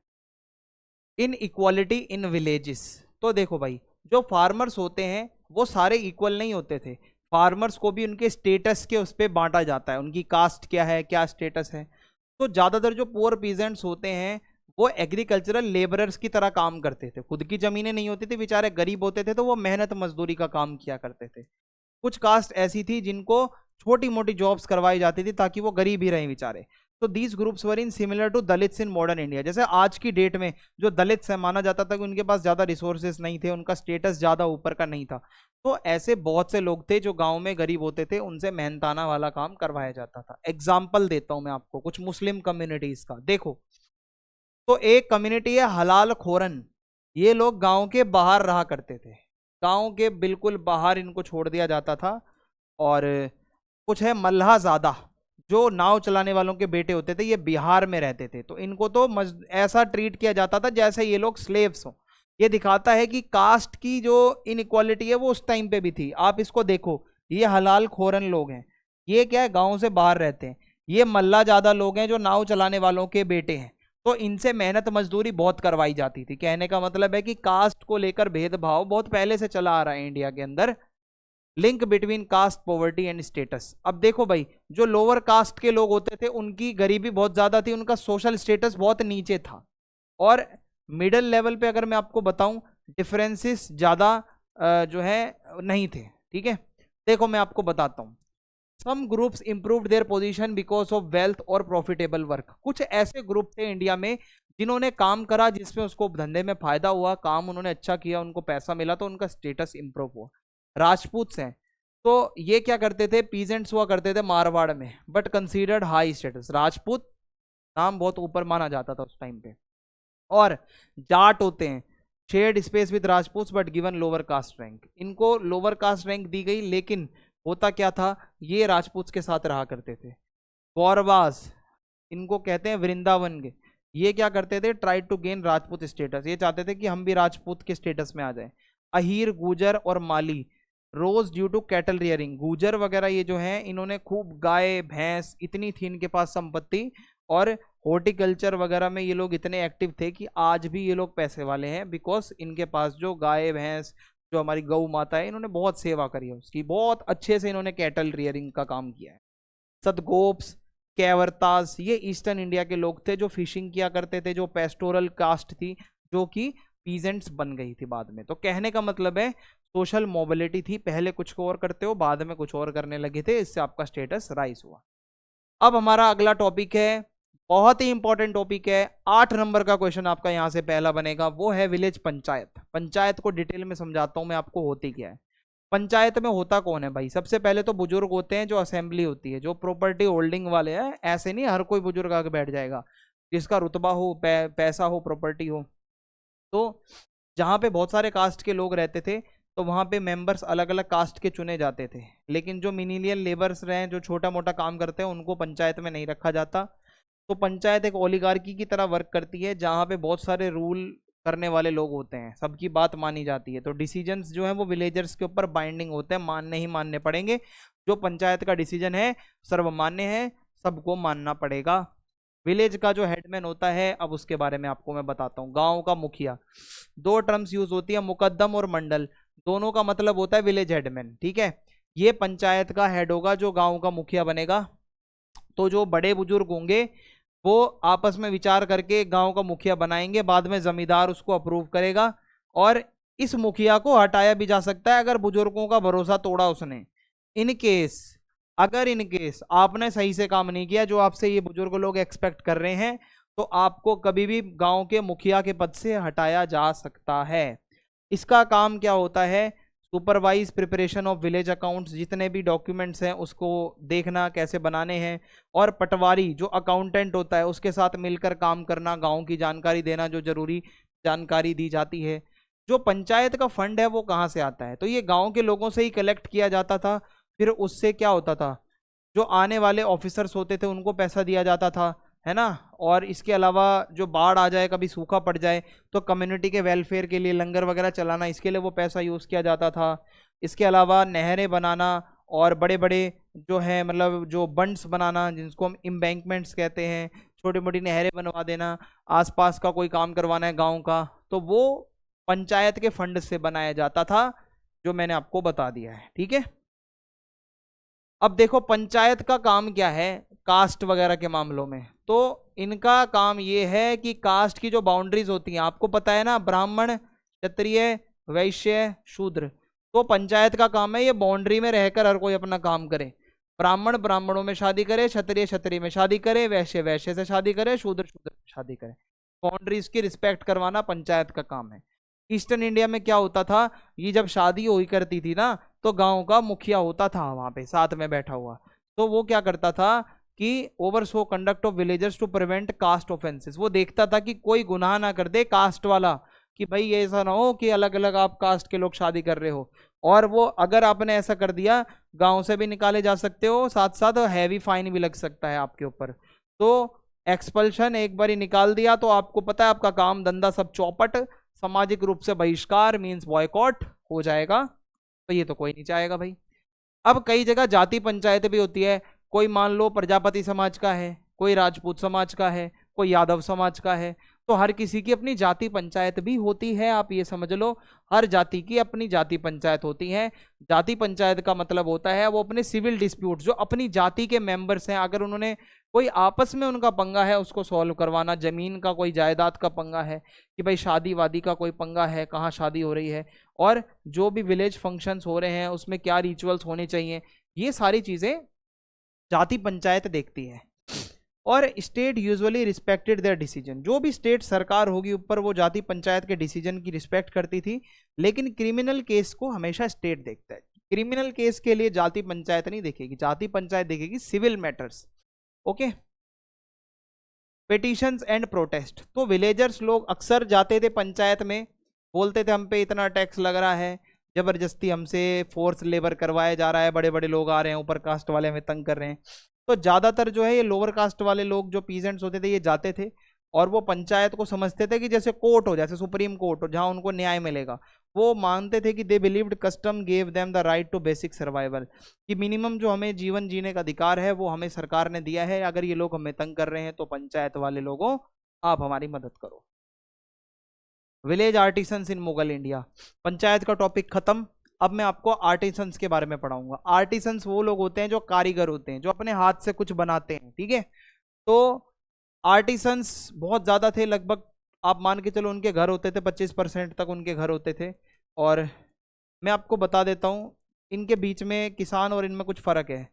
इन इक्वालिटी इन विलेजेस, तो देखो भाई जो फार्मर्स होते हैं वो सारे इक्वल नहीं होते थे, फार्मर्स को भी उनके स्टेटस के उस पर बांटा जाता है, उनकी कास्ट क्या है, क्या स्टेटस है। तो ज़्यादातर जो पुअर पीजेंट्स होते हैं वो एग्रीकल्चरल लेबरर्स की तरह काम करते थे, खुद की ज़मीनें नहीं होती थी, बेचारे गरीब होते थे तो वो मेहनत मजदूरी का काम किया करते थे। कुछ कास्ट ऐसी थी जिनको छोटी मोटी जॉब्स करवाई जाती थी ताकि वो गरीब ही रहें बेचारे। तो these groups were in similar to Dalits in modern India. जैसे आज की डेट में जो दलित्स है, माना जाता था कि उनके पास ज़्यादा रिसोर्सेज नहीं थे, उनका स्टेटस ज़्यादा ऊपर का नहीं था। तो ऐसे बहुत से लोग थे जो गांव में गरीब होते थे, उनसे मेहनताना वाला काम करवाया जाता था। एग्जाम्पल देता हूं मैं आपको कुछ मुस्लिम कम्युनिटीज़ का। देखो, तो एक कम्युनिटी है हलाल खोरन, ये लोग गांव के बाहर रहा करते थे, गांव के बिल्कुल बाहर इनको छोड़ दिया जाता था। और कुछ है मल्हाजादा, जो नाव चलाने वालों के बेटे होते थे, ये बिहार में रहते थे, तो इनको तो ऐसा ट्रीट किया जाता था जैसे ये लोग स्लेव्स हो। ये दिखाता है कि कास्ट की जो इनइक्वालिटी है वो उस टाइम पे भी थी। आप इसको देखो, ये हलाल खोरन लोग हैं, ये क्या है, गांव से बाहर रहते हैं। ये मल्लाजादा लोग हैं जो नाव चलाने वालों के बेटे हैं, तो इनसे मेहनत मजदूरी बहुत करवाई जाती थी। कहने का मतलब है कि कास्ट को लेकर भेदभाव बहुत पहले से चला आ रहा है इंडिया के अंदर। Link between caste, poverty and status. अब देखो भाई, जो लोअर कास्ट के लोग होते थे उनकी गरीबी बहुत ज्यादा थी, उनका सोशल स्टेटस बहुत नीचे था। और मिडिल लेवल पे अगर मैं आपको बताऊं, डिफरेंसेस ज्यादा जो है नहीं थे, ठीक है। देखो मैं आपको बताता हूं, some groups improved their position because of wealth और प्रॉफिटेबल वर्क। कुछ ऐसे ग्रुप थे इंडिया में जिन्होंने काम करा, जिसमें उसको धंधे में फायदा हुआ, काम उन्होंने अच्छा किया, उनको पैसा मिला, तो उनका स्टेटस इंप्रूव हुआ। राजपूत हैं तो ये क्या करते थे, पीजेंट्स हुआ करते थे मारवाड़ में, but considered high status. Rajput नाम बहुत ऊपर माना जाता था उस टाइम पे। और जाट होते हैं, shared space with Rajput but given lower caste rank. इनको लोअर कास्ट रैंक दी गई, लेकिन होता क्या था, ये राजपूत के साथ रहा करते थे। गौरवास, इनको कहते हैं वृंदावन के, ये क्या करते थे, try to gain Rajput status, ये चाहते थे कि हम भी राजपूत के स्टेटस में आ जाए। अहीर, गुजर और माली रोज ड्यू टू कैटल रियरिंग। गुजर वगैरह ये जो हैं, इन्होंने खूब गाय भैंस, इतनी थी इनके पास संपत्ति, और हॉर्टिकल्चर वगैरह में ये लोग इतने एक्टिव थे कि आज भी ये लोग पैसे वाले हैं, बिकॉज इनके पास जो गाय भैंस, जो हमारी गौ माता है, इन्होंने बहुत सेवा करी है उसकी, बहुत अच्छे से इन्होंने कैटल रियरिंग का काम किया है। सदगोप्स, कैवर्तास, ये ईस्टर्न इंडिया के लोग थे जो फिशिंग किया करते थे, जो पेस्टोरल कास्ट थी, जो कि पीजेंट्स बन गई थी बाद में। तो कहने का मतलब है सोशल मोबिलिटी थी, पहले कुछ और करते हो, बाद में कुछ और करने लगे थे, इससे आपका स्टेटस राइज हुआ। अब हमारा अगला टॉपिक है, बहुत ही इंपॉर्टेंट टॉपिक है, 8 नंबर का क्वेश्चन आपका यहां से पहला बनेगा, वो है विलेज पंचायत। पंचायत को डिटेल में समझाता हूं मैं आपको होती क्या है। पंचायत में होता कौन है भाई, सबसे पहले तो बुजुर्ग होते हैं, जो असेंबली होती है, जो प्रॉपर्टी होल्डिंग वाले हैं। ऐसे नहीं हर कोई बुजुर्ग आके बैठ जाएगा, जिसका रुतबा हो, पैसा हो, प्रॉपर्टी हो। तो जहाँ पे बहुत सारे कास्ट के लोग रहते थे, तो वहाँ पे मेंबर्स अलग अलग कास्ट के चुने जाते थे, लेकिन जो मिनिलियन लेबर्स रहे, जो छोटा मोटा काम करते हैं, उनको पंचायत में नहीं रखा जाता। तो पंचायत एक ओलिगार्की की तरह वर्क करती है, जहाँ पे बहुत सारे रूल करने वाले लोग होते हैं, सबकी बात मानी जाती है। तो डिसीजंस जो हैं वो विलेजर्स के ऊपर बाइंडिंग होते हैं, मानने ही मानने पड़ेंगे। जो पंचायत का डिसीजन है सर्वमान्य है, सबको मानना पड़ेगा। विलेज का जो हेडमैन होता है, अब उसके बारे में आपको मैं बताता हूँ। गांव का मुखिया, 2 टर्म्स यूज होती है, मुकद्दम और मंडल, दोनों का मतलब होता है विलेज हेडमैन, ठीक है। ये पंचायत का हेड होगा, जो गांव का मुखिया बनेगा। तो जो बड़े बुजुर्ग होंगे वो आपस में विचार करके गांव का मुखिया बनाएंगे, बाद में जमींदार उसको अप्रूव करेगा, और इस मुखिया को हटाया भी जा सकता है अगर बुजुर्गों का भरोसा तोड़ा उसने। इन केस, अगर इन केस आपने सही से काम नहीं किया, जो आपसे ये बुजुर्ग लोग एक्सपेक्ट कर रहे हैं, तो आपको कभी भी गांव के मुखिया के पद से हटाया जा सकता है। इसका काम क्या होता है, supervise preparation of village accounts, जितने भी डॉक्यूमेंट्स हैं उसको देखना कैसे बनाने हैं, और पटवारी जो अकाउंटेंट होता है उसके साथ मिलकर काम करना, गांव की जानकारी देना, जो जरूरी जानकारी दी जाती है। जो पंचायत का फंड है वो कहाँ से आता है, तो ये गांव के लोगों से ही कलेक्ट किया जाता था। फिर उससे क्या होता था, जो आने वाले ऑफिसर्स होते थे उनको पैसा दिया जाता था, है ना। और इसके अलावा जो बाढ़ आ जाए, कभी सूखा पड़ जाए, तो कम्युनिटी के वेलफेयर के लिए लंगर वगैरह चलाना, इसके लिए वो पैसा यूज़ किया जाता था। इसके अलावा नहरें बनाना, और बड़े बड़े जो है मतलब जो बंड्स बनाना, जिसको हम एम्बैंकमेंट्स कहते हैं, छोटी मोटी नहरें बनवा देना, आसपास का कोई काम करवाना है गाँव का, तो वो पंचायत के फंड से बनाया जाता था, जो मैंने आपको बता दिया है, ठीक है। अब देखो पंचायत का काम क्या है कास्ट वगैरह के मामलों में, तो इनका काम ये है कि कास्ट की जो बाउंड्रीज होती हैं, आपको पता है ना, ब्राह्मण, क्षत्रिय, वैश्य, शूद्र, तो पंचायत का काम है ये बाउंड्री में रहकर हर कोई अपना काम करे। ब्राह्मण ब्राह्मणों में शादी करे, क्षत्रिय क्षत्रिय में शादी करे, वैश्य वैश्य से शादी करे, शूद्र शूद्र से शादी करे। बाउंड्रीज की रिस्पेक्ट करवाना पंचायत का काम है। ईस्टर्न इंडिया में क्या होता था, ये जब शादी हुई करती थी ना, तो गांव का मुखिया होता था वहां पे साथ में बैठा हुआ, तो वो क्या करता था कि oversaw conduct of villagers to prevent caste offences. वो देखता था कि कोई गुनाह ना कर दे कास्ट वाला, कि भाई ये ऐसा ना हो कि अलग अलग आप कास्ट के लोग शादी कर रहे हो, और वो अगर आपने ऐसा कर दिया गांव से भी निकाले जा सकते हो, साथ साथ हैवी फाइन भी लग सकता है आपके ऊपर। तो एक्सपल्शन एक बार ही निकाल दिया तो आपको पता है आपका काम धंधा सब चौपट, सामाजिक रूप से बहिष्कार मींस बॉयकॉट हो जाएगा, तो ये तो कोई नहीं चाहेगा भाई। अब कई जगह जाति पंचायत भी होती है, कोई मान लो प्रजापति समाज का है, कोई राजपूत समाज का है, कोई यादव समाज का है, तो हर किसी की अपनी जाति पंचायत भी होती है। आप ये समझ लो हर जाति की अपनी जाति पंचायत होती है। जाति पंचायत का मतलब होता है वो अपने सिविल डिस्प्यूट, जो अपनी जाति के मेंबर्स हैं, अगर उन्होंने कोई आपस में उनका पंगा है उसको सॉल्व करवाना। जमीन का कोई जायदाद का पंगा है, कि भाई शादी वादी का कोई पंगा है, कहाँ शादी हो रही है, और जो भी विलेज फंक्शंस हो रहे हैं उसमें क्या रिचुअल्स होने चाहिए, ये सारी चीजें जाति पंचायत देखती है। और state usually respected there decision, जो भी स्टेट सरकार होगी ऊपर वो जाति पंचायत के डिसीजन की रिस्पेक्ट करती थी, लेकिन क्रिमिनल केस को हमेशा स्टेट देखता है। क्रिमिनल केस के लिए जाति पंचायत नहीं देखेगी, जाति पंचायत देखेगी civil matters. Okay. Petitions and protest, तो विलेजर्स लोग अक्सर जाते थे पंचायत में, बोलते थे हम पे इतना टैक्स लग रहा है, जबरदस्ती हमसे फोर्स लेबर करवाया जा रहा है, बड़े बड़े लोग आ रहे हैं, ऊपर कास्ट वाले हमें तंग कर रहे हैं। तो ज्यादातर जो है ये लोअर कास्ट वाले लोग जो पीजेंट्स होते थे ये जाते थे, और वो पंचायत को समझते थे कि जैसे कोर्ट हो, जैसे सुप्रीम कोर्ट हो, जहां उनको न्याय मिलेगा। वो मानते थे कि they believed custom gave them the right to basic survival, कि मिनिमम जो हमें जीवन जीने का अधिकार है वो हमें सरकार ने दिया है, अगर ये लोग हमें तंग कर रहे हैं तो पंचायत वाले लोगों आप हमारी मदद करो। विलेज आर्टिसंस इन मुगल इंडिया, पंचायत का टॉपिक खत्म। अब मैं आपको आर्टिसंस के बारे में पढ़ाऊंगा। आर्टिसंस वो लोग होते हैं जो कारीगर होते हैं, जो अपने हाथ से कुछ बनाते हैं, ठीक है। तो आर्टिसंस बहुत ज्यादा थे, लगभग आप मान के चलो उनके घर होते थे 25% तक उनके घर होते थे। और मैं आपको बता देता हूँ इनके बीच में किसान और इनमें कुछ फर्क है।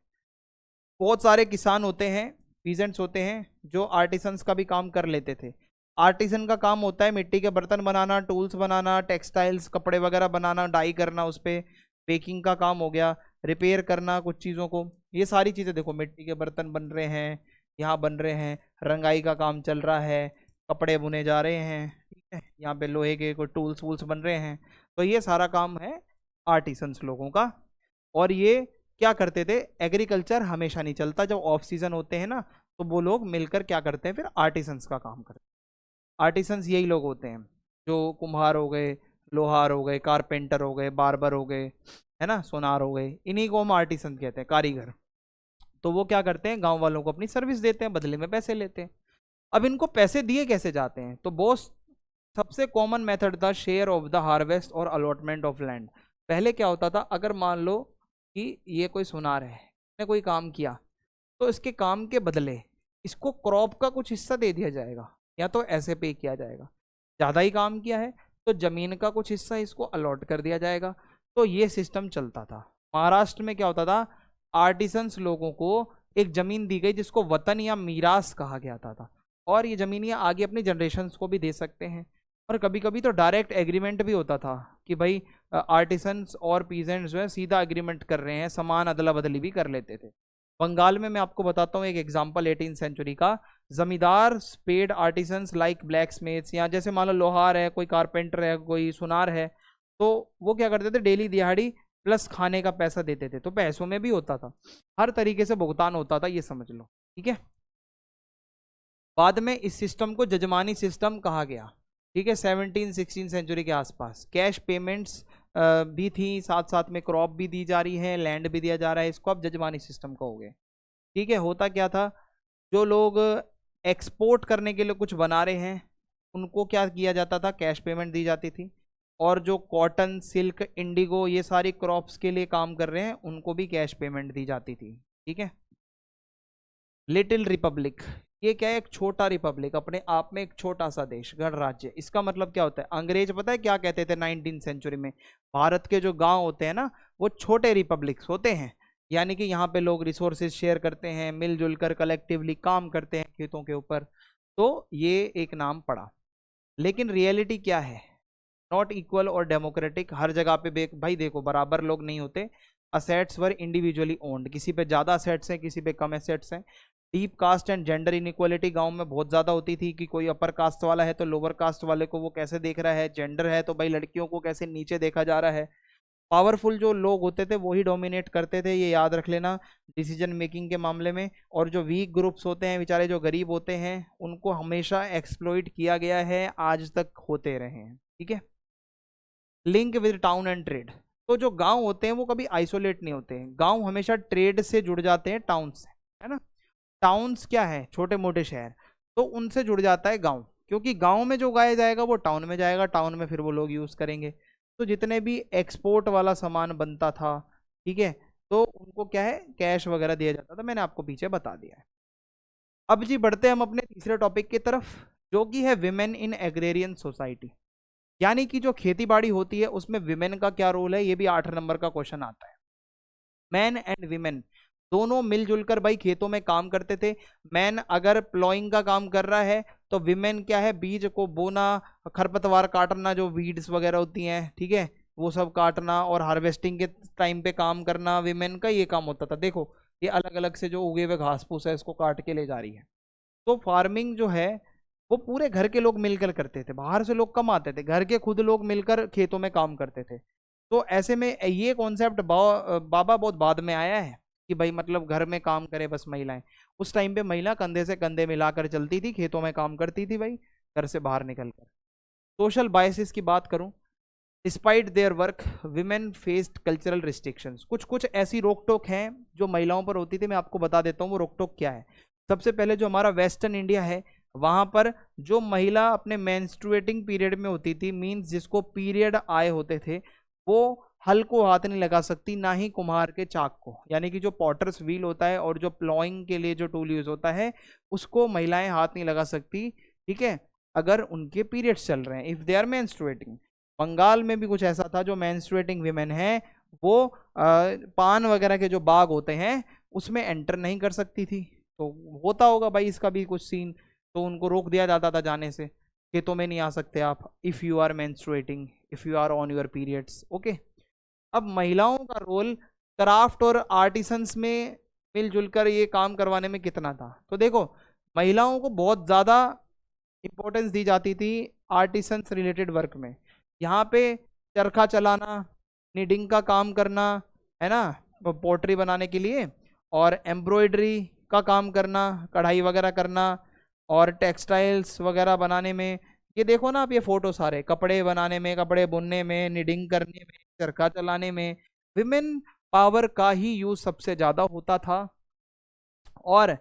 बहुत सारे किसान होते हैं, पीजेंट्स होते हैं जो आर्टिसंस का भी काम कर लेते थे। आर्टिसन का काम होता है मिट्टी के बर्तन बनाना, टूल्स बनाना, टेक्सटाइल्स कपड़े वगैरह बनाना, डाई करना, उस पर बेकिंग का काम हो गया, रिपेयर करना कुछ चीज़ों को, ये सारी चीज़ें। देखो मिट्टी के बर्तन बन रहे हैं, यहाँ बन रहे हैं, रंगाई का काम चल रहा है, कपड़े बुने जा रहे हैं, ठीक है, यहाँ पे लोहे के कोई टूल्स वूल्स बन रहे हैं। तो ये सारा काम है आर्टिसंस लोगों का। और ये क्या करते थे, एग्रीकल्चर हमेशा नहीं चलता, जब ऑफ सीजन होते हैं ना तो वो लोग मिलकर क्या करते हैं, फिर आर्टिसंस का काम करते हैं। आर्टिसंस यही लोग होते हैं जो कुम्हार हो गए, लोहार हो गए, कारपेंटर हो गए, बार्बर हो गए, है ना, सोनार हो गए, इन्हीं को हम आर्टिसन कहते हैं, कारीगर। तो वो क्या करते हैं, गांव वालों को अपनी सर्विस देते हैं, बदले में पैसे लेते हैं। अब इनको पैसे दिए कैसे जाते हैं, तो बॉस सबसे कॉमन मेथड था शेयर ऑफ द हार्वेस्ट और अलॉटमेंट ऑफ लैंड। पहले क्या होता था, अगर मान लो कि ये कोई सुनार है, इसने कोई काम किया, तो इसके काम के बदले इसको क्रॉप का कुछ हिस्सा दे दिया जाएगा, या तो ऐसे पे किया जाएगा। ज़्यादा ही काम किया है तो ज़मीन का कुछ हिस्सा इसको अलॉट कर दिया जाएगा। तो ये सिस्टम चलता था। महाराष्ट्र में क्या होता था, आर्टिसंस लोगों को एक ज़मीन दी गई जिसको वतन या मीरास कहा गया था, और ये ज़मीन ये आगे अपनी जनरेशन्स को भी दे सकते हैं। और कभी कभी तो डायरेक्ट एग्रीमेंट भी होता था कि भाई आर्टिसंस और पीजेंट्स जो है सीधा एग्रीमेंट कर रहे हैं, समान अदला बदली भी कर लेते थे। बंगाल में मैं आपको बताता हूँ एक एग्जांपल 18th सेंचुरी का। जमींदार paid artisans like black Smiths, या जैसे मान लो लोहार है, कोई कारपेंटर है, कोई सुनार है, तो वो क्या करते थे, डेली दिहाड़ी प्लस खाने का पैसा देते थे। तो पैसों में भी होता था, हर तरीके से भुगतान होता था, ये समझ लो, ठीक है। बाद में इस सिस्टम को जजमानी सिस्टम कहा गया, ठीक है, 17th-16th सेंचुरी के आसपास। कैश पेमेंट्स भी थी, साथ साथ में क्रॉप भी दी जा रही है, लैंड भी दिया जा रहा है, इसको आप जजमानी सिस्टम कहोगे, ठीक है। होता क्या था, जो लोग एक्सपोर्ट करने के लिए कुछ बना रहे हैं उनको क्या किया जाता था, कैश पेमेंट दी जाती थी। और जो कॉटन, सिल्क, इंडिगो, ये सारी क्रॉप्स के लिए काम कर रहे हैं उनको भी कैश पेमेंट दी जाती थी, ठीक है। लिटिल रिपब्लिक, ये क्या है, एक छोटा रिपब्लिक, अपने आप में एक छोटा सा देश, गणराज्य। इसका मतलब क्या होता है, अंग्रेज पता है क्या कहते थे 19th सेंचुरी में, भारत के जो गांव होते हैं ना वो छोटे रिपब्लिक्स होते हैं, यानी कि यहाँ पे लोग रिसोर्सेज शेयर करते हैं, मिलजुल कर कलेक्टिवली काम करते हैं खेतों के ऊपर। तो ये एक नाम पड़ा। लेकिन रियलिटी क्या है, नॉट इक्वल और डेमोक्रेटिक। हर जगह पे भाई देखो बराबर लोग नहीं होते। असेट्स वर इंडिविजुअली ओन्ड, किसी पे ज़्यादा असेट्स हैं, किसी पे कम असेट्स हैं। Deep caste and gender inequality गांव में बहुत ज़्यादा होती थी कि कोई अपर कास्ट वाला है तो लोअर कास्ट वाले को वो कैसे देख रहा है, जेंडर है तो भाई लड़कियों को कैसे नीचे देखा जा रहा है। पावरफुल जो लोग होते थे वो ही डोमिनेट करते थे, ये याद रख लेना डिसीजन मेकिंग के मामले में। और जो वीक ग्रुप्स होते हैं, बेचारे जो गरीब होते हैं, उनको हमेशा एक्सप्लॉइट किया गया है, आज तक होते रहे हैं, ठीक है। Link with town and trade, तो जो गांव होते हैं वो कभी आइसोलेट नहीं होते हैं, गांव हमेशा ट्रेड से जुड़ जाते हैं टाउन से, है ना। टाउन्स क्या है, छोटे मोटे शहर, तो उनसे जुड़ जाता है गांव, क्योंकि गांव में जो उगाया जाएगा वो टाउन में जाएगा, टाउन में फिर वो लोग यूज करेंगे। तो जितने भी एक्सपोर्ट वाला सामान बनता था, ठीक है, तो उनको क्या है, कैश वगैरह दिया जाता था, मैंने आपको पीछे बता दिया है। अब जी बढ़ते हैं हम अपने तीसरे टॉपिक की तरफ, जो कि है विमेन इन एग्रेरियन सोसाइटी, यानी कि जो खेती बाड़ी होती है उसमें विमेन का क्या रोल है, ये भी 8 नंबर का क्वेश्चन आता है। मैन एंड विमेन दोनों मिलजुल कर भाई खेतों में काम करते थे। मैन अगर प्लॉइंग का काम कर रहा है तो विमेन क्या है, बीज को बोना, खरपतवार काटना, जो वीड्स वगैरह होती हैं, ठीक है, वो सब काटना, और हार्वेस्टिंग के टाइम पे काम करना विमेन का ये काम होता था। देखो ये अलग अलग से जो उगे हुए घास फूस है इसको काट के ले जा रही है। तो फार्मिंग जो है वो पूरे घर के लोग मिलकर करते थे, बाहर से लोग कम आते थे, घर के खुद लोग मिलकर खेतों में काम करते थे। तो ऐसे में ये कॉन्सेप्ट बाबा बहुत बाद में आया है कि भाई मतलब घर में काम करे बस महिलाएं। उस टाइम पे महिला कंधे से कंधे मिलाकर चलती थी, खेतों में काम करती थी भाई, घर से बाहर निकलकर। सोशल बायसेस की बात करूं, despite their work women faced cultural restrictions. कुछ कुछ ऐसी रोक टोक हैं जो महिलाओं पर होती थी, मैं आपको बता देता हूँ वो रोक टोक क्या है। सबसे पहले जो हमारा वेस्टर्न इंडिया है वहां पर जो महिला अपने मेंस्ट्रुएटिंग पीरियड में होती थी, मींस जिसको पीरियड आए होते थे, वो हल को हाथ नहीं लगा सकती, ना ही कुम्हार के चाक को, यानी कि जो पॉटर्स व्हील होता है और जो प्लॉइंग के लिए जो टूल यूज होता है उसको महिलाएं हाथ नहीं लगा सकती, ठीक है, अगर उनके पीरियड्स चल रहे हैं, if they are menstruating. Bengal में भी कुछ ऐसा था, जो मेंस्ट्रुएटिंग विमेन है वो पान वगैरह के जो बाग होते हैं उसमें एंटर नहीं कर सकती थी। तो होता होगा भाई इसका भी कुछ सीन, तो उनको रोक दिया जाता था जाने से, खेतों में नहीं आ सकते आप if you are menstruating, if you are on your periods, okay. अब महिलाओं का रोल क्राफ्ट और आर्टिसंस में मिलजुल कर ये काम करवाने में कितना था, तो देखो महिलाओं को बहुत ज़्यादा इंपॉर्टेंस दी जाती थी आर्टिसंस रिलेटेड वर्क में। यहाँ पे चरखा चलाना, निडिंग का काम करना, है ना, पोट्री बनाने के लिए, और एम्ब्रॉयडरी का काम करना, कढ़ाई वगैरह करना, और टेक्सटाइल्स वगैरह बनाने में। ये देखो ना आप, ये फोटो सारे कपड़े बनाने में, कपड़े बुनने में, निडिंग करने में, चरखा चलाने में विमेन पावर का ही यूज सबसे ज्यादा होता था। और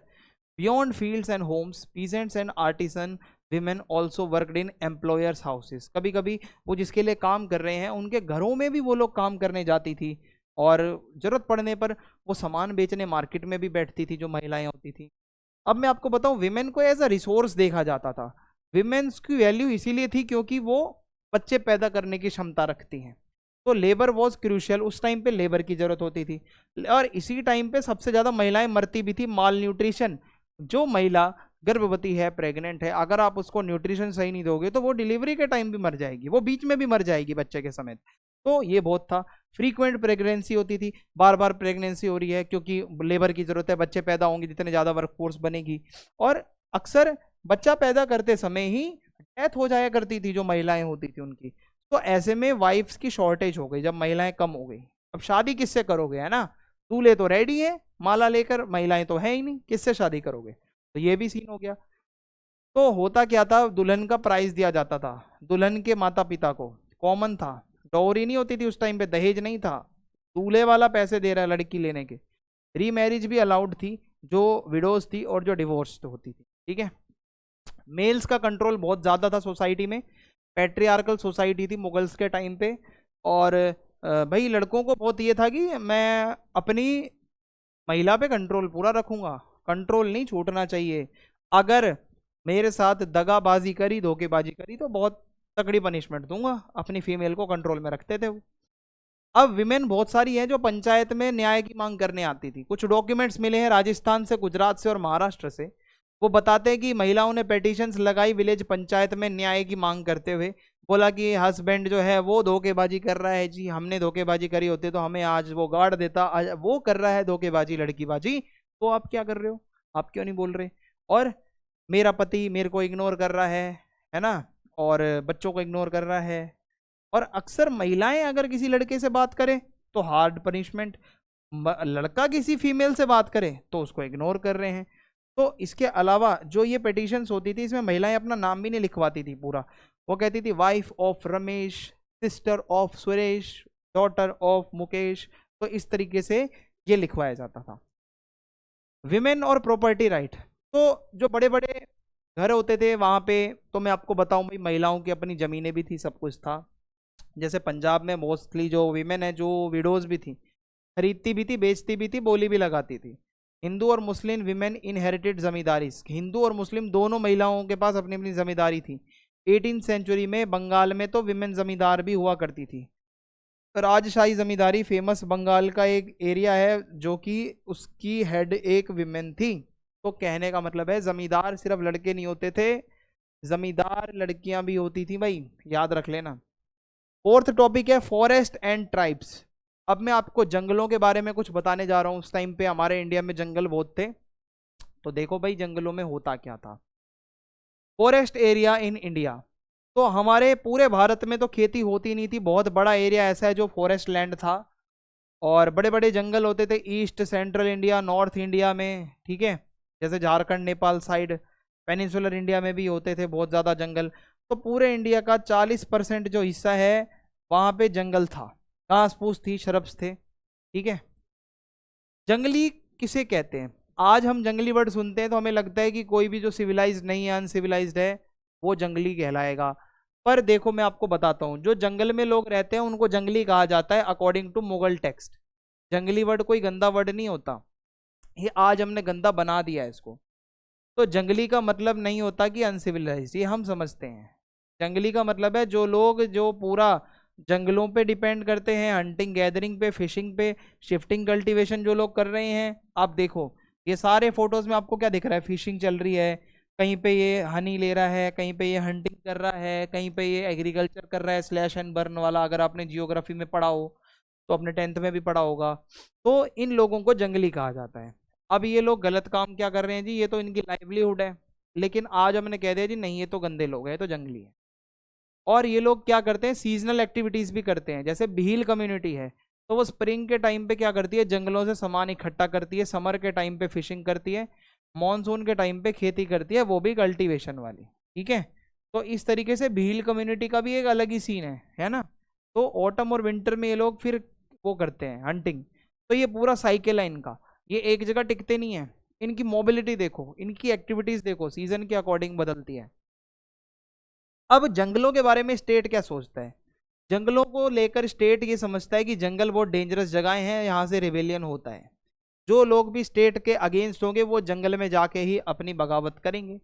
beyond fields and homes, peasants and artisan women also worked in employers houses. कभी कभी वो जिसके लिए काम कर रहे हैं उनके घरों में भी वो लोग काम करने जाती थी, और जरूरत पड़ने पर वो सामान बेचने मार्केट में भी बैठती थी जो महिलाएं होती थी। अब मैं आपको बताऊं, विमेन को एज अ रिसोर्स देखा जाता था। विमेन्स की वैल्यू इसीलिए थी क्योंकि वो बच्चे पैदा करने की क्षमता रखती हैं, तो लेबर वॉज क्रूशियल, उस टाइम पे लेबर की जरूरत होती थी। और इसी टाइम पे सबसे ज्यादा महिलाएं मरती भी थी, माल न्यूट्रिशन। जो महिला गर्भवती है, प्रेग्नेंट है, अगर आप उसको न्यूट्रिशन सही नहीं दोगे तो वो डिलीवरी के टाइम भी मर जाएगी, वो बीच में भी मर जाएगी बच्चे के समेत। तो ये बहुत था। फ्रीक्वेंट प्रेगनेंसी होती थी, बार बार प्रेगनेंसी हो रही है क्योंकि लेबर की जरूरत है, बच्चे पैदा होंगे जितने ज्यादा वर्कफोर्स बनेगी। और अक्सर बच्चा पैदा करते समय ही डेथ हो जाया करती थी जो महिलाएं होती थी उनकी। तो ऐसे में वाइफ्स की शॉर्टेज हो गई जब महिलाएं कम हो गई। अब शादी किससे करोगे, है ना, दूल्हे तो रेडी है माला लेकर, महिलाएं तो है ही नहीं, किससे शादी करोगे, तो ये भी सीन हो गया। तो होता क्या था, दुल्हन का प्राइस दिया जाता था दुल्हन के माता पिता को, कॉमन था, डॉवरी नहीं होती थी उस टाइम पे, दहेज नहीं था, दूल्हे वाला पैसे दे रहा है लड़की लेने के। रीमैरिज भी अलाउड थी जो विडोज थी और जो डिवोर्स होती थी, ठीक है। मेल्स का कंट्रोल बहुत ज्यादा था सोसाइटी में, पैट्रियार्कल सोसाइटी थी मुगल्स के टाइम पे। और भाई लड़कों को बहुत ये था कि मैं अपनी महिला पे कंट्रोल पूरा रखूंगा, कंट्रोल नहीं छूटना चाहिए, अगर मेरे साथ दगाबाजी करी, धोखेबाजी करी तो बहुत तगड़ी पनिशमेंट दूंगा, अपनी फीमेल को कंट्रोल में रखते थे वो। अब विमेन बहुत सारी हैं जो पंचायत में न्याय की मांग करने आती थी। कुछ डॉक्यूमेंट्स मिले हैं राजस्थान से, गुजरात से और महाराष्ट्र से, वो बताते हैं कि महिलाओं ने पेटिशंस लगाई विलेज पंचायत में न्याय की मांग करते हुए। बोला कि हस्बैंड जो है वो धोखेबाजी कर रहा है जी, हमने धोखेबाजी करी होती तो हमें आज वो गाड़ देता, आज वो कर रहा है धोखेबाजी, लड़कीबाजी, तो आप क्या कर रहे हो, आप क्यों नहीं बोल रहे। और मेरा पति मेरे को इग्नोर कर रहा है ना, और बच्चों को इग्नोर कर रहा है। और अक्सर महिलाएं अगर किसी लड़के से बात करें तो हार्ड पनिशमेंट, लड़का किसी फीमेल से बात करे तो उसको इग्नोर कर रहे हैं। तो इसके अलावा जो ये पिटीशंस होती थी इसमें महिलाएं अपना नाम भी नहीं लिखवाती थी पूरा, वो कहती थी wife of Ramesh, sister of Suresh, daughter of Mukesh, तो इस तरीके से ये लिखवाया जाता था। विमेन और प्रॉपर्टी राइट, तो जो बड़े बड़े घर होते थे वहां पे, तो मैं आपको बताऊं भाई महिलाओं की अपनी जमीनें भी थी, सब कुछ था। जैसे पंजाब में मोस्टली जो विमेन है जो विडोज भी थी, खरीदती भी थी, बेचती भी थी, बोली भी लगाती थी। हिंदू और मुस्लिम विमेन इनहेरिटेड जमींदारी, हिंदू और मुस्लिम दोनों महिलाओं के पास अपनी अपनी जमींदारी थी। 18th सेंचुरी में बंगाल में तो विमेन जमींदार भी हुआ करती थी। राजशाही जमींदारी फेमस बंगाल का एक एरिया है जो कि उसकी हेड एक विमेन थी। तो कहने का मतलब है जमींदार सिर्फ लड़के नहीं होते थे, जमींदार लड़कियां भी होती थी भाई, याद रख लेना। फोर्थ टॉपिक है फॉरेस्ट एंड ट्राइब्स। अब मैं आपको जंगलों के बारे में कुछ बताने जा रहा हूँ। उस टाइम पे हमारे इंडिया में जंगल बहुत थे। तो देखो भाई जंगलों में होता क्या था। फॉरेस्ट एरिया इन इंडिया, तो हमारे पूरे भारत में तो खेती होती नहीं थी, बहुत बड़ा एरिया ऐसा है जो फॉरेस्ट लैंड था और बड़े बड़े जंगल होते थे east central India, north India में, ठीक है, जैसे Jharkhand Nepal side, peninsular India में भी होते थे बहुत ज़्यादा जंगल। तो पूरे इंडिया का 40% जो हिस्सा है वहाँ पे जंगल था, घास फूस थी, शरब्स थे, ठीक है। जंगली किसे कहते हैं? आज हम जंगली वर्ड सुनते हैं तो हमें लगता है कि कोई भी जो सिविलाइज्ड नहीं है, अनसिविलाइज्ड है, वो जंगली कहलाएगा। पर देखो मैं आपको बताता हूँ, जो जंगल में लोग रहते हैं उनको जंगली कहा जाता है अकॉर्डिंग टू मुगल टेक्स्ट। जंगली वर्ड कोई गंदा वर्ड नहीं होता, ये आज हमने गंदा बना दिया है इसको। तो जंगली का मतलब नहीं होता कि अनसिविलाइज्ड, ये हम समझते हैं। जंगली का मतलब है जो लोग जो पूरा जंगलों पे डिपेंड करते हैं, हंटिंग गैदरिंग पे, फिशिंग पे, शिफ्टिंग कल्टीवेशन जो लोग कर रहे हैं। आप देखो ये सारे फोटोज में आपको क्या दिख रहा है, फिशिंग चल रही है, कहीं पे ये हनी ले रहा है, कहीं पे ये हंटिंग कर रहा है, कहीं पे ये एग्रीकल्चर कर रहा है, स्लैश एंड बर्न वाला, अगर आपने जियोग्राफी में पढ़ा हो तो अपने 10th में भी पढ़ा होगा। तो इन लोगों को जंगली कहा जाता है। अब ये लोग गलत काम क्या कर रहे हैं जी, ये तो इनकी लाइवलीहुड है, लेकिन आज हमने कह दिया जी नहीं ये तो गंदे लोग हैं, ये तो जंगली है। और ये लोग क्या करते हैं, सीजनल एक्टिविटीज भी करते हैं। जैसे भील कम्युनिटी है तो वो स्प्रिंग के टाइम पे क्या करती है, जंगलों से सामान इकट्ठा करती है, समर के टाइम पे फिशिंग करती है, मॉनसून के टाइम पे खेती करती है, वो भी कल्टीवेशन वाली, ठीक है। तो इस तरीके से भील कम्युनिटी का भी एक अलग ही सीन है ना। तो ऑटम और विंटर में ये लोग फिर वो करते हैं हंटिंग। तो ये पूरा साइकिल है इनका, ये एक जगह टिकते नहीं है। इनकी मोबिलिटी देखो, इनकी एक्टिविटीज देखो, सीजन के अकॉर्डिंग बदलती है। अब जंगलों के बारे में स्टेट क्या सोचता है? जंगलों को लेकर स्टेट ये समझता है कि जंगल बहुत डेंजरस जगहें हैं, यहाँ से रिवेलियन होता है। जो लोग भी स्टेट के अगेंस्ट होंगे वो जंगल में जाके ही अपनी बगावत करेंगे।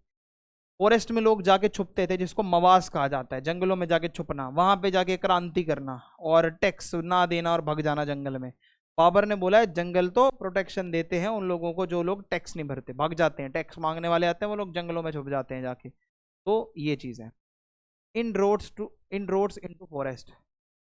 फॉरेस्ट में लोग जाके छुपते थे, जिसको मवास कहा जाता है, जंगलों में जाके छुपना, वहां पे जाके क्रांति करना और टैक्स ना देना और भग जाना जंगल में। बाबर ने बोला है जंगल तो प्रोटेक्शन देते हैं उन लोगों को जो लोग टैक्स नहीं भरते, भग जाते हैं, टैक्स मांगने वाले आते हैं वो लोग जंगलों में छुप जाते हैं जाके। तो ये चीज़ है। इन रोड्स इनटू फॉरेस्ट,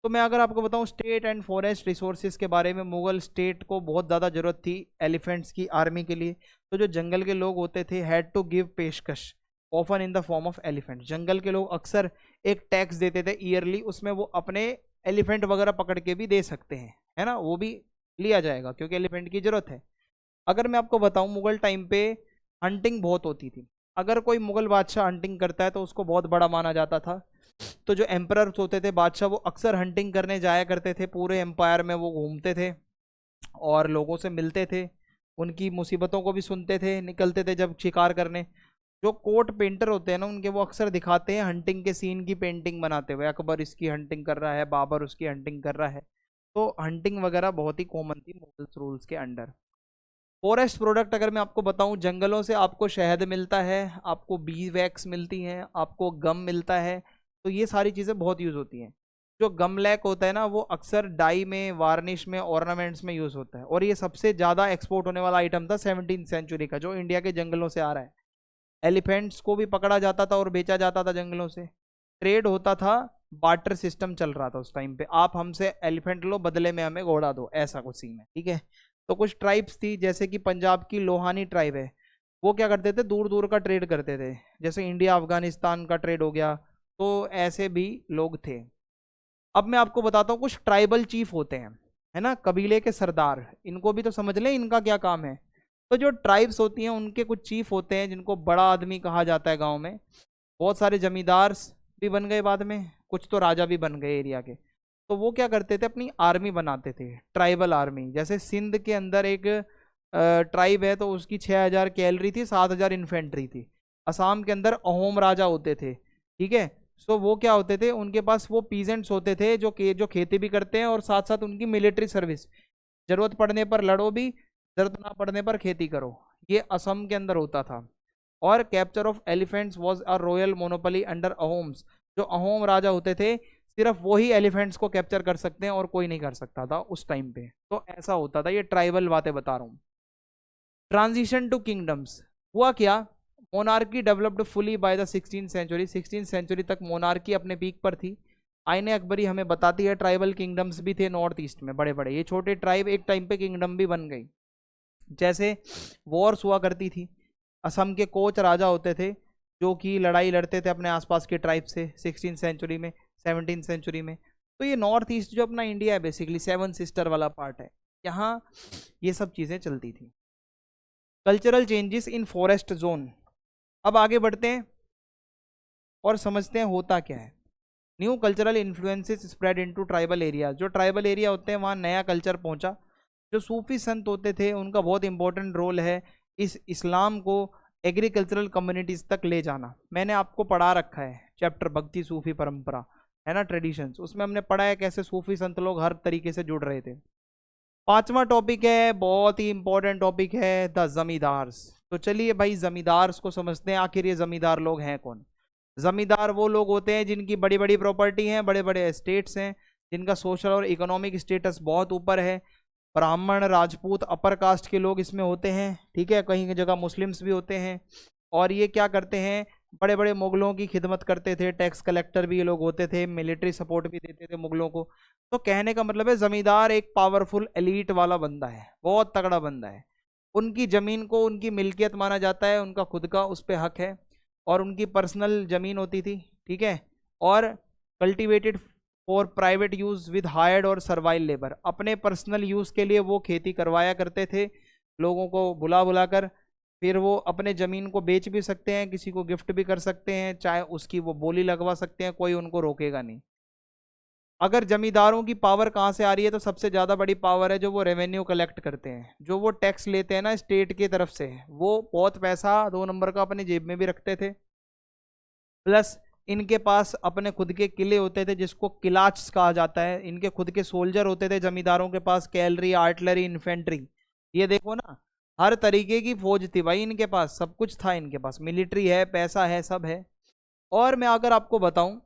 तो मैं अगर आपको बताऊं स्टेट एंड फॉरेस्ट रिसोर्सेज के बारे में, मुगल स्टेट को बहुत ज़्यादा ज़रूरत थी एलिफेंट्स की आर्मी के लिए। तो जो जंगल के लोग होते थे हैड टू गिव पेशकश often in the form of elephant. जंगल के लोग अक्सर एक टैक्स देते थे ईयरली, उसमें वो अपने एलिफेंट वगैरह पकड़ के भी दे सकते हैं, है ना, वो भी लिया जाएगा क्योंकि एलिफेंट की ज़रूरत है। अगर मैं आपको बताऊं मुगल टाइम पे हंटिंग बहुत होती थी। अगर कोई मुगल बादशाह हंटिंग करता है तो उसको बहुत बड़ा माना जाता था। तो जो एम्परर्स होते थे, बादशाह, वो अक्सर हंटिंग करने जाया करते थे, पूरे एम्पायर में वो घूमते थे और लोगों से मिलते थे, उनकी मुसीबतों को भी सुनते थे, निकलते थे जब शिकार करने। जो कोर्ट पेंटर होते हैं ना उनके, वो अक्सर दिखाते हैं हंटिंग के सीन की पेंटिंग बनाते हुए, अकबर इसकी हंटिंग कर रहा है, बाबर उसकी हंटिंग कर रहा है। तो हंटिंग वगैरह बहुत ही कॉमन थी मुगल्स रूल्स के अंडर। फॉरेस्ट प्रोडक्ट अगर मैं आपको बताऊं, जंगलों से आपको शहद मिलता है, आपको बी वैक्स मिलती है, आपको गम मिलता है। तो ये सारी चीज़ें बहुत यूज़ होती हैं। जो गम लैक होता है ना वो अक्सर डाई में, वार्निश में, ऑर्नामेंट्स में यूज़ होता है। और ये सबसे ज़्यादा एक्सपोर्ट होने वाला आइटम था 17th सेंचुरी का, जो इंडिया के जंगलों से आ रहा है। एलिफेंट्स को भी पकड़ा जाता था और बेचा जाता था जंगलों से, ट्रेड होता था, बार्टर सिस्टम चल रहा था उस टाइम पे। आप हमसे एलिफेंट लो, बदले में हमें घोड़ा दो, ऐसा कुछ सीन है, ठीक है। तो कुछ ट्राइब्स थी, जैसे कि पंजाब की लोहानी ट्राइब है, वो क्या करते थे, दूर दूर का ट्रेड करते थे, जैसे इंडिया अफगानिस्तान का ट्रेड हो गया। तो ऐसे भी लोग थे। अब मैं आपको बताता हूँ कुछ ट्राइबल चीफ होते हैं, है ना, कबीले के सरदार, इनको भी तो समझ लें इनका क्या काम है। तो जो ट्राइब्स होती हैं उनके कुछ चीफ होते हैं जिनको बड़ा आदमी कहा जाता है गांव में। बहुत सारे जमींदार भी बन गए बाद में, कुछ तो राजा भी बन गए एरिया के। तो वो क्या करते थे, अपनी आर्मी बनाते थे, ट्राइबल आर्मी। जैसे सिंध के अंदर एक ट्राइब है तो उसकी 6000 कैलरी थी, 7000 इन्फेंट्री थी। असम के अंदर अहोम राजा होते थे, ठीक है। सो वो क्या होते थे, उनके पास वो पीजेंट्स होते थे जो खेती भी करते हैं और साथ साथ उनकी मिलिट्री सर्विस, जरूरत पड़ने पर लड़ो भी, जरूरत ना पड़ने पर खेती करो, ये असम के अंदर होता था। और capture of elephants was a royal monopoly under Ahoms. जो अहोम राजा होते थे सिर्फ वही एलिफेंट्स को कैप्चर कर सकते हैं और कोई नहीं कर सकता था उस टाइम पे। तो ऐसा होता था, ये ट्राइबल बातें बता रहा हूँ। ट्रांजिशन टू किंगडम्स हुआ क्या, monarchy developed fully by the 16th century. 16th century तक मोनार्की अपने पीक पर थी। आईन अकबरी हमें बताती है ट्राइबल किंगडम्स भी थे नॉर्थ ईस्ट में बड़े बड़े, ये छोटे ट्राइब एक टाइम पे किंगडम भी बन गई। जैसे वॉर्स हुआ करती थी, असम के कोच राजा होते थे जो कि लड़ाई लड़ते थे अपने आसपास के ट्राइब से 16th सेंचुरी में, 17th सेंचुरी में। तो ये नॉर्थ ईस्ट जो अपना इंडिया है बेसिकली 7 सिस्टर वाला पार्ट है, यहाँ ये सब चीज़ें चलती थी। Cultural changes in forest zone. अब आगे बढ़ते हैं और समझते हैं होता क्या है। New cultural influences spread into tribal area. जो ट्राइबल एरिया होते हैं वहाँ नया कल्चर पहुँचा। जो सूफी संत होते थे उनका बहुत इंपॉर्टेंट रोल है इस इस्लाम को एग्रीकल्चरल कम्युनिटीज़ तक ले जाना। मैंने आपको पढ़ा रखा है चैप्टर भक्ति सूफी परंपरा, है ना, ट्रेडिशंस, उसमें हमने पढ़ा है कैसे सूफी संत लोग हर तरीके से जुड़ रहे थे। 5वां टॉपिक है, बहुत ही इंपॉर्टेंट टॉपिक है, द जमींदार्स। तो चलिए भाई जमींदार्स को समझते हैं, आखिर ये जमींदार लोग हैं कौन। जमींदार वो लोग होते हैं जिनकी बड़ी बड़ी प्रॉपर्टी हैं, बड़े बड़े एस्टेट्स हैं, जिनका सोशल और इकोनॉमिक स्टेटस बहुत ऊपर है। ब्राह्मण, राजपूत, अपर कास्ट के लोग इसमें होते हैं, ठीक है, कहीं जगह मुस्लिम्स भी होते हैं। और ये क्या करते हैं, बड़े बड़े मुगलों की खिदमत करते थे, टैक्स कलेक्टर भी ये लोग होते थे, मिलिट्री सपोर्ट भी देते थे मुगलों को। तो कहने का मतलब है जमींदार एक पावरफुल एलीट वाला बंदा है, बहुत तगड़ा बंदा है। उनकी ज़मीन को उनकी मिल्कियत माना जाता है, उनका खुद का उस पर हक है, और उनकी पर्सनल ज़मीन होती थी, ठीक है, और cultivated for private use with hired और सर्वाइल लेबर। अपने पर्सनल यूज़ के लिए वो खेती करवाया करते थे लोगों को बुला बुला कर, फिर वो अपने ज़मीन को बेच भी सकते हैं, किसी को गिफ्ट भी कर सकते हैं, चाहे उसकी वो बोली लगवा सकते हैं, कोई उनको रोकेगा नहीं। अगर जमींदारों की पावर कहाँ से आ रही है, तो सबसे ज़्यादा बड़ी पावर है जो वो रेवेन्यू कलेक्ट करते हैं, जो वो टैक्स लेते हैं ना स्टेट की तरफ से, वो बहुत पैसा 2 नंबर का अपने जेब में भी रखते थे। प्लस इनके पास अपने खुद के किले होते थे जिसको किलाच कहा जाता है, इनके खुद के सोल्जर होते थे जमींदारों के पास, कैलरी, आर्टिलरी, इन्फेंट्री, ये देखो ना, हर तरीके की फौज थी भाई इनके पास, सब कुछ था इनके पास, मिलिट्री है, पैसा है, सब है। और मैं अगर आपको बताऊं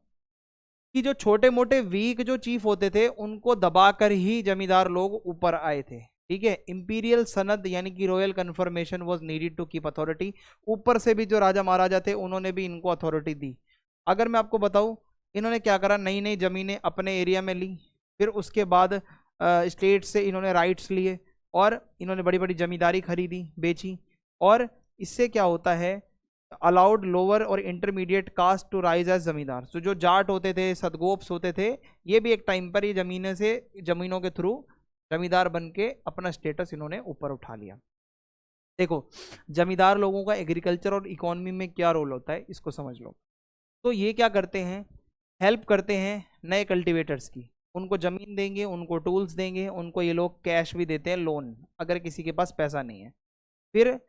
कि जो छोटे मोटे वीक जो चीफ होते थे उनको दबाकर ही जमींदार लोग ऊपर आए थे, ठीक है। इंपीरियल सनद यानी कि royal confirmation was needed to keep authority. ऊपर से भी जो राजा महाराजा थे उन्होंने भी इनको अथॉरिटी दी। अगर मैं आपको बताऊं, इन्होंने क्या करा, नई नई ज़मीनें अपने एरिया में ली, फिर उसके बाद स्टेट से इन्होंने राइट्स लिए और इन्होंने बड़ी बड़ी जमींदारी खरीदी, बेची। और इससे क्या होता है, अलाउड लोअर और intermediate caste to rise as zamindar. तो जो जाट होते थे, सदगोप्स होते थे, ये भी एक टाइम पर ये ज़मीनों के थ्रू जमींदार बन के अपना स्टेटस इन्होंने ऊपर उठा लिया। देखो जमींदार लोगों का एग्रीकल्चर और इकोनॉमी में क्या रोल होता है, इसको समझ लो। तो ये क्या करते हैं, हेल्प करते हैं नए कल्टीवेटर्स की, उनको ज़मीन देंगे, उनको टूल्स देंगे, उनको ये लोग कैश भी देते हैं, लोन, अगर किसी के पास पैसा नहीं है। फिर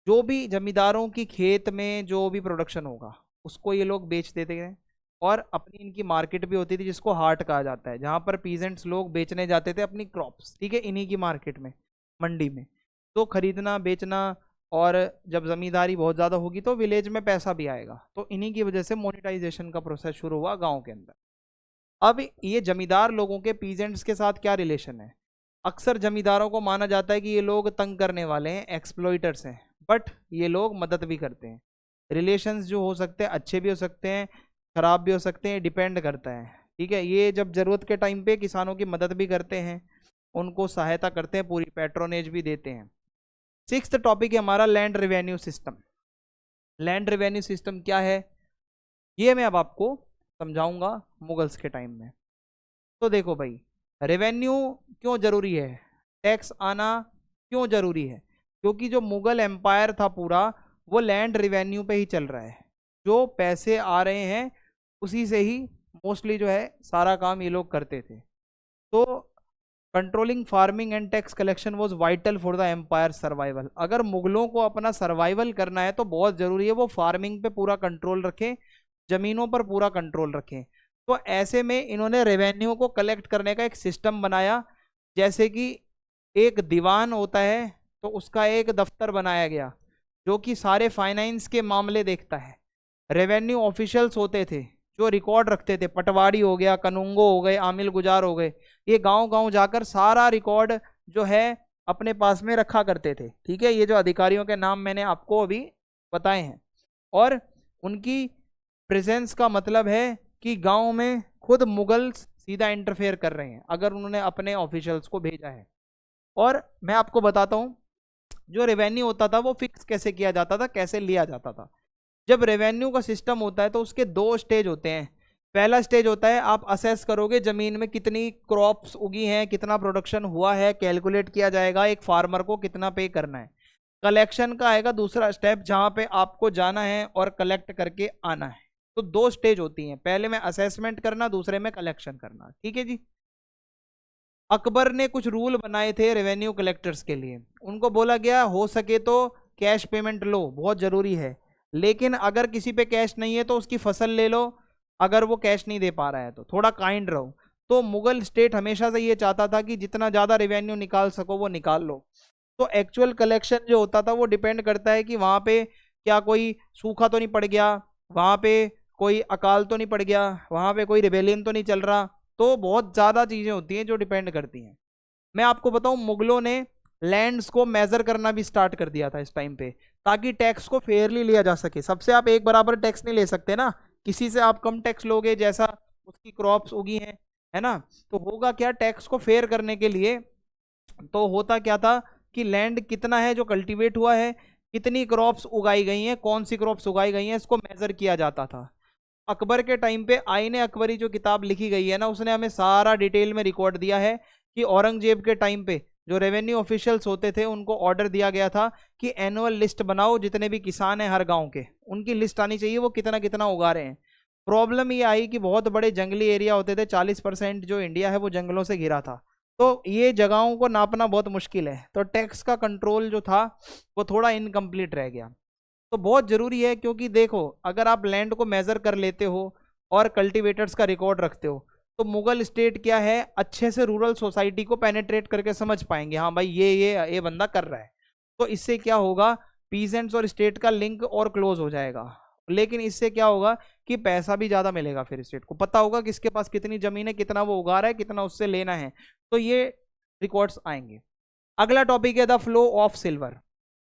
जो भी जमींदारों की खेत में जो भी प्रोडक्शन होगा उसको ये लोग बेच देते हैं। और अपनी इनकी मार्केट भी होती थी जिसको हाट कहा जाता है, जहाँ पर पीजेंट्स लोग बेचने जाते थे अपनी क्रॉप्स, ठीक है, इन्हीं की मार्केट में, मंडी में। तो खरीदना बेचना, और जब ज़मींदारी बहुत ज़्यादा होगी तो विलेज में पैसा भी आएगा। तो इन्हीं की वजह से मोनेटाइजेशन का प्रोसेस शुरू हुआ गाँव के अंदर। अब ये जमींदार लोगों के पीजेंट्स के साथ क्या रिलेशन है, अक्सर जमींदारों को माना जाता है कि ये लोग तंग करने वाले हैं, एक्सप्लॉइटर्स हैं, बट ये लोग मदद भी करते हैं। रिलेशंस जो हो सकते हैं अच्छे भी हो सकते हैं, खराब भी हो सकते हैं, डिपेंड करता है, ठीक है। ये जब ज़रूरत के टाइम पे किसानों की मदद भी करते हैं, उनको सहायता करते हैं, पूरी पैट्रोनेज भी देते हैं। 6th टॉपिक है हमारा land revenue system. Land revenue system क्या है, ये मैं अब आपको समझाऊंगा मुगल्स के टाइम में। तो देखो भाई, रेवेन्यू क्यों ज़रूरी है, टैक्स आना क्यों ज़रूरी है, क्योंकि जो मुगल एम्पायर था पूरा वो लैंड रेवेन्यू पे ही चल रहा है। जो पैसे आ रहे हैं उसी से ही मोस्टली जो है सारा काम ये लोग करते थे। तो controlling farming and tax collection was vital for the empire survival. अगर मुगलों को अपना सर्वाइवल करना है तो बहुत ज़रूरी है वो फार्मिंग पे पूरा कंट्रोल रखें, ज़मीनों पर पूरा कंट्रोल रखें। तो ऐसे में इन्होंने रेवेन्यू को कलेक्ट करने का एक सिस्टम बनाया, जैसे कि एक दीवान होता है तो उसका एक दफ्तर बनाया गया जो कि सारे फाइनेंस के मामले देखता है। रेवेन्यू ऑफिशियल्स होते थे जो रिकॉर्ड रखते थे, पटवारी हो गया, कनुंगो हो गए, आमिल गुजार हो गए, ये गांव गांव जाकर सारा रिकॉर्ड जो है अपने पास में रखा करते थे। ठीक है, ये जो अधिकारियों के नाम मैंने आपको अभी बताए हैं, और उनकी प्रेजेंस का मतलब है कि गांव में खुद मुगल्स सीधा इंटरफेयर कर रहे हैं अगर उन्होंने अपने ऑफिशियल्स को भेजा है। और मैं आपको बताता हूं जो रेवेन्यू होता था वो फिक्स कैसे किया जाता था, कैसे लिया जाता था। जब रेवेन्यू का सिस्टम होता है तो उसके दो स्टेज होते हैं। पहला स्टेज होता है आप असेस करोगे जमीन में कितनी क्रॉप्स उगी हैं, कितना प्रोडक्शन हुआ है, कैलकुलेट किया जाएगा एक फार्मर को कितना पे करना है। कलेक्शन का आएगा दूसरा स्टेप जहां पे आपको जाना है और कलेक्ट करके आना है। तो दो स्टेज होती हैं, पहले में असेसमेंट करना, दूसरे में कलेक्शन करना। ठीक है जी। अकबर ने कुछ रूल बनाए थे रेवेन्यू कलेक्टर्स के लिए। उनको बोला गया हो सके तो कैश पेमेंट लो, बहुत जरूरी है, लेकिन अगर किसी पे कैश नहीं है तो उसकी फसल ले लो, अगर वो कैश नहीं दे पा रहा है तो थोड़ा काइंड रहो। तो मुगल स्टेट हमेशा से ये चाहता था कि जितना ज़्यादा रेवेन्यू निकाल सको वो निकाल लो। तो एक्चुअल कलेक्शन जो होता था वो डिपेंड करता है कि वहाँ पे क्या कोई सूखा तो नहीं पड़ गया, वहाँ पे कोई अकाल तो नहीं पड़ गया, वहाँ पे कोई रिबेलियन तो नहीं चल रहा। तो बहुत ज़्यादा चीज़ें होती हैं जो डिपेंड करती हैं। मैं आपको बताऊं मुगलों ने लैंड्स को मेजर करना भी स्टार्ट कर दिया था इस टाइम पे, ताकि टैक्स को फेयरली लिया जा सके। सबसे आप एक बराबर टैक्स नहीं ले सकते ना, किसी से आप कम टैक्स लोगे जैसा उसकी क्रॉप्स उगी हैं, है ना। तो होगा क्या, टैक्स को फेयर करने के लिए तो होता क्या था कि लैंड कितना है जो कल्टीवेट हुआ है, कितनी क्रॉप्स उगाई गई हैं, कौन सी क्रॉप्स उगाई गई हैं, इसको मेजर किया जाता था। अकबर के टाइम पे आईने अकबरी जो किताब लिखी गई है ना, उसने हमें सारा डिटेल में रिकॉर्ड दिया है कि औरंगजेब के टाइम पे जो रेवेन्यू ऑफिशियल्स होते थे उनको ऑर्डर दिया गया था कि एनुअल लिस्ट बनाओ, जितने भी किसान हैं हर गांव के उनकी लिस्ट आनी चाहिए, वो कितना कितना उगा रहे हैं। प्रॉब्लम ये आई कि बहुत बड़े जंगली एरिया होते थे, 40% जो इंडिया है वो जंगलों से घिरा था, तो ये जगहों को नापना बहुत मुश्किल है। तो टैक्स का कंट्रोल जो था वो थोड़ा इनकम्प्लीट रह गया। तो बहुत जरूरी है, क्योंकि देखो अगर आप लैंड को मेजर कर लेते हो और कल्टीवेटर्स का रिकॉर्ड रखते हो तो मुगल स्टेट क्या है अच्छे से रूरल सोसाइटी को पेनेट्रेट करके समझ पाएंगे, हाँ भाई ये बंदा कर रहा है। तो इससे क्या होगा, पीजेंट्स और स्टेट का लिंक और क्लोज हो जाएगा। लेकिन इससे क्या होगा कि पैसा भी ज्यादा मिलेगा, फिर स्टेट को पता होगा किसके पास कितनी जमीन है, कितना वो उगा रहा है, कितना उससे लेना है, तो ये रिकॉर्ड्स आएंगे। अगला टॉपिक है the flow of silver.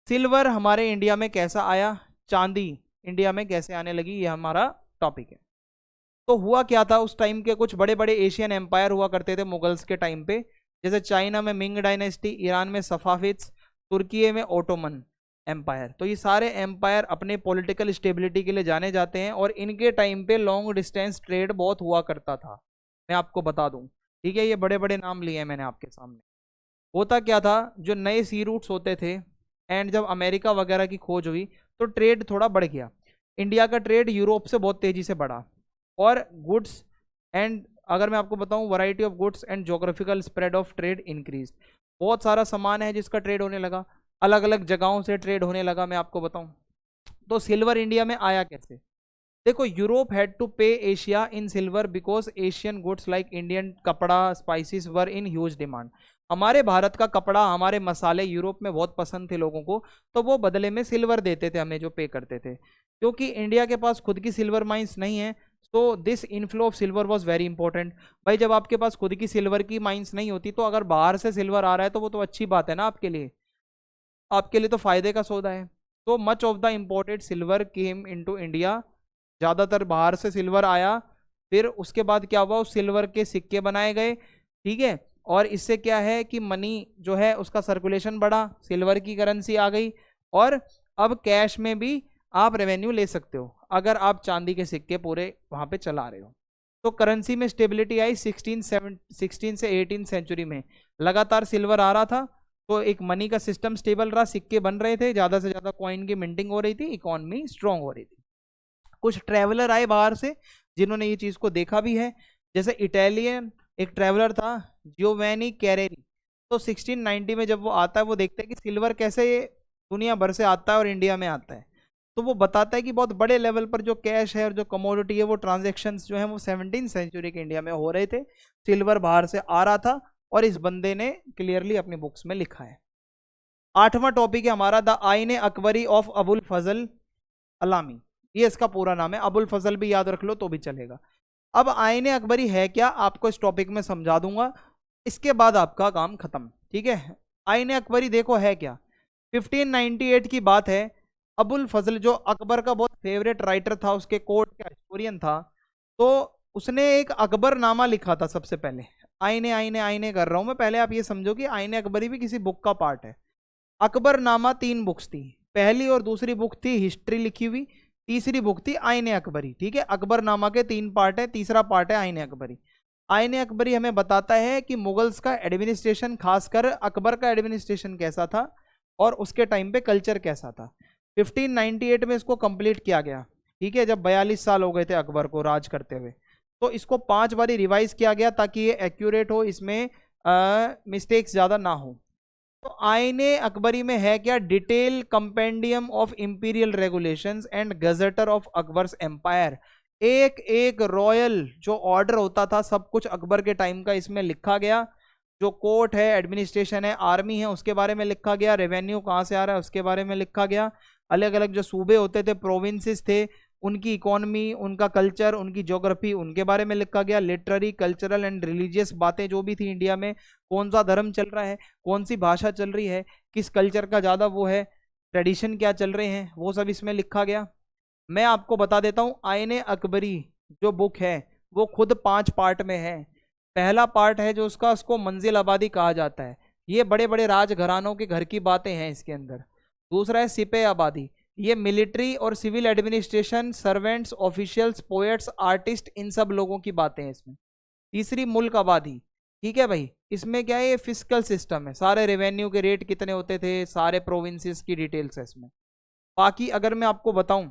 Silver हमारे इंडिया में कैसा आया, चांदी इंडिया में कैसे आने लगी, ये हमारा टॉपिक है। तो हुआ क्या था, उस टाइम के कुछ बड़े बड़े एशियन एम्पायर हुआ करते थे मुगल्स के टाइम पे, जैसे चाइना में मिंग डायनेस्टी, ईरान में सफाविद्स, तुर्की में ओटोमन एम्पायर। तो ये सारे एम्पायर अपने पॉलिटिकल स्टेबिलिटी के लिए जाने जाते हैं, और इनके टाइम पे लॉन्ग डिस्टेंस ट्रेड बहुत हुआ करता था, मैं आपको बता दूं। ठीक है, ये बड़े बड़े नाम लिए हैं मैंने आपके सामने। होता क्या था, जो नए सी रूट्स होते थे एंड जब अमेरिका वगैरह की खोज हुई तो ट्रेड थोड़ा बढ़ गया। इंडिया का ट्रेड यूरोप से बहुत तेजी से बढ़ा, और गुड्स एंड अगर मैं आपको बताऊं variety of goods and geographical spread of trade increase. बहुत सारा सामान है जिसका ट्रेड होने लगा, अलग अलग जगहों से ट्रेड होने लगा। मैं आपको बताऊं तो सिल्वर इंडिया में आया कैसे। देखो, Europe had to pay Asia in silver because Asian goods like Indian kapda, spices were in huge demand. हमारे भारत का कपड़ा, हमारे मसाले यूरोप में बहुत पसंद थे लोगों को, तो वो बदले में सिल्वर देते थे हमें, जो पे करते थे। क्योंकि इंडिया के पास खुद की सिल्वर माइंस नहीं है, तो this inflow of silver was very important. भाई जब आपके पास खुद की सिल्वर की माइंस नहीं होती, तो अगर बाहर से सिल्वर आ रहा है तो वो तो अच्छी बात है ना आपके लिए, आपके लिए तो फायदे का सौदा है। तो much of the imported silver came into India, ज़्यादातर बाहर से सिल्वर आया। फिर उसके बाद क्या हुआ, उस सिल्वर के सिक्के बनाए गए, ठीक है, और इससे क्या है कि मनी जो है उसका सर्कुलेशन बढ़ा, सिल्वर की करेंसी आ गई, और अब कैश में भी आप रेवेन्यू ले सकते हो अगर आप चांदी के सिक्के पूरे वहाँ पे चला रहे हो। तो करेंसी में स्टेबिलिटी आई 16 से 18 सेंचुरी में, लगातार सिल्वर आ रहा था, तो एक मनी का सिस्टम स्टेबल रहा, सिक्के बन रहे थे, ज़्यादा से ज़्यादा कॉइन की मिंटिंग हो रही थी, इकोनॉमी स्ट्रांग हो रही थी। कुछ ट्रैवलर आए बाहर से जिन्होंने ये चीज़ को देखा भी है, जैसे इटालियन एक ट्रैवलर था जियोवेनी कैरेरी। तो 1690 में जब वो आता है, वो देखते हैं कि सिल्वर कैसे दुनिया भर से आता है और इंडिया में आता है। तो वो बताता है कि बहुत बड़े लेवल पर जो कैश है और जो कमोडिटी है, वो ट्रांजेक्शन्स जो है वो 17 सेंचुरी के इंडिया में हो रहे थे, सिल्वर बाहर से आ रहा था, और इस बंदे ने क्लियरली अपनी बुक्स में लिखा है। 8वां टॉपिक है हमारा द आईने अकबरी ऑफ अबुल फजल अलामी। ये इसका पूरा नाम है। अबुल फजल भी याद रख लो तो भी चलेगा। अब आईने अकबरी है क्या, आपको इस टॉपिक में समझा दूंगा, इसके बाद आपका काम खत्म, ठीक है। आईने अकबरी देखो है क्या। 1598 की बात है। अबुल फजल जो अकबर का बहुत फेवरेट राइटर था, उसके कोर्ट का हिस्टोरियन था, तो उसने एक अकबरनामा लिखा था सबसे पहले। आईने आईने आईने कर रहा हूं मैं, पहले आप ये समझो कि आईने अकबरी भी किसी बुक का पार्ट है। अकबरनामा 3 बुक्स थी, पहली और दूसरी बुक थी हिस्ट्री लिखी हुई, तीसरी बुक थी आईने अकबरी, ठीक है। अकबरनामा के 3 पार्ट है, तीसरा पार्ट है आईने अकबरी। आईने अकबरी हमें बताता है कि मुगल्स का एडमिनिस्ट्रेशन, खासकर अकबर का एडमिनिस्ट्रेशन कैसा था और उसके टाइम पे कल्चर कैसा था। 1598 में इसको कंप्लीट किया गया, ठीक है, जब 42 साल हो गए थे अकबर को राज करते हुए। तो इसको 5 बारी रिवाइज किया गया ताकि ये एक्यूरेट हो, इसमें मिस्टेक्स ज़्यादा ना हो। तो आईने अकबरी में है क्या, detail compendium of imperial regulations and gazetteer of Akbar's empire. एक एक रॉयल जो ऑर्डर होता था सब कुछ अकबर के टाइम का इसमें लिखा गया। जो कोर्ट है, एडमिनिस्ट्रेशन है, आर्मी है, उसके बारे में लिखा गया। रेवेन्यू कहाँ से आ रहा है उसके बारे में लिखा गया। अलग अलग जो सूबे होते थे, प्रोविंसेस थे, उनकी इकोनॉमी, उनका कल्चर, उनकी ज्योग्राफी, उनके बारे में लिखा गया। लिटरेरी, कल्चरल एंड रिलीजियस बातें जो भी थी इंडिया में, कौन सा धर्म चल रहा है, कौन सी भाषा चल रही है, किस कल्चर का ज़्यादा वो है, ट्रेडिशन क्या चल रहे हैं, वो सब इसमें लिखा गया। मैं आपको बता देता हूँ, आईने अकबरी जो बुक है वो खुद 5 पार्ट में है। पहला पार्ट है जो उसका, उसको मंजिल आबादी कहा जाता है, ये बड़े बड़े राजघरानों के घर की बातें हैं इसके अंदर। दूसरा है सिपह आबादी, ये मिलिट्री और civil administration, servants, officials, poets, artist, इन सब लोगों की बातें हैं इसमें। तीसरी मुल्क आबादी, ठीक है भाई, इसमें क्या है, ये फिस्कल सिस्टम है, सारे रेवेन्यू के रेट कितने होते थे, सारे प्रोविंसेस की डिटेल्स है इसमें। बाकी अगर मैं आपको बताऊं,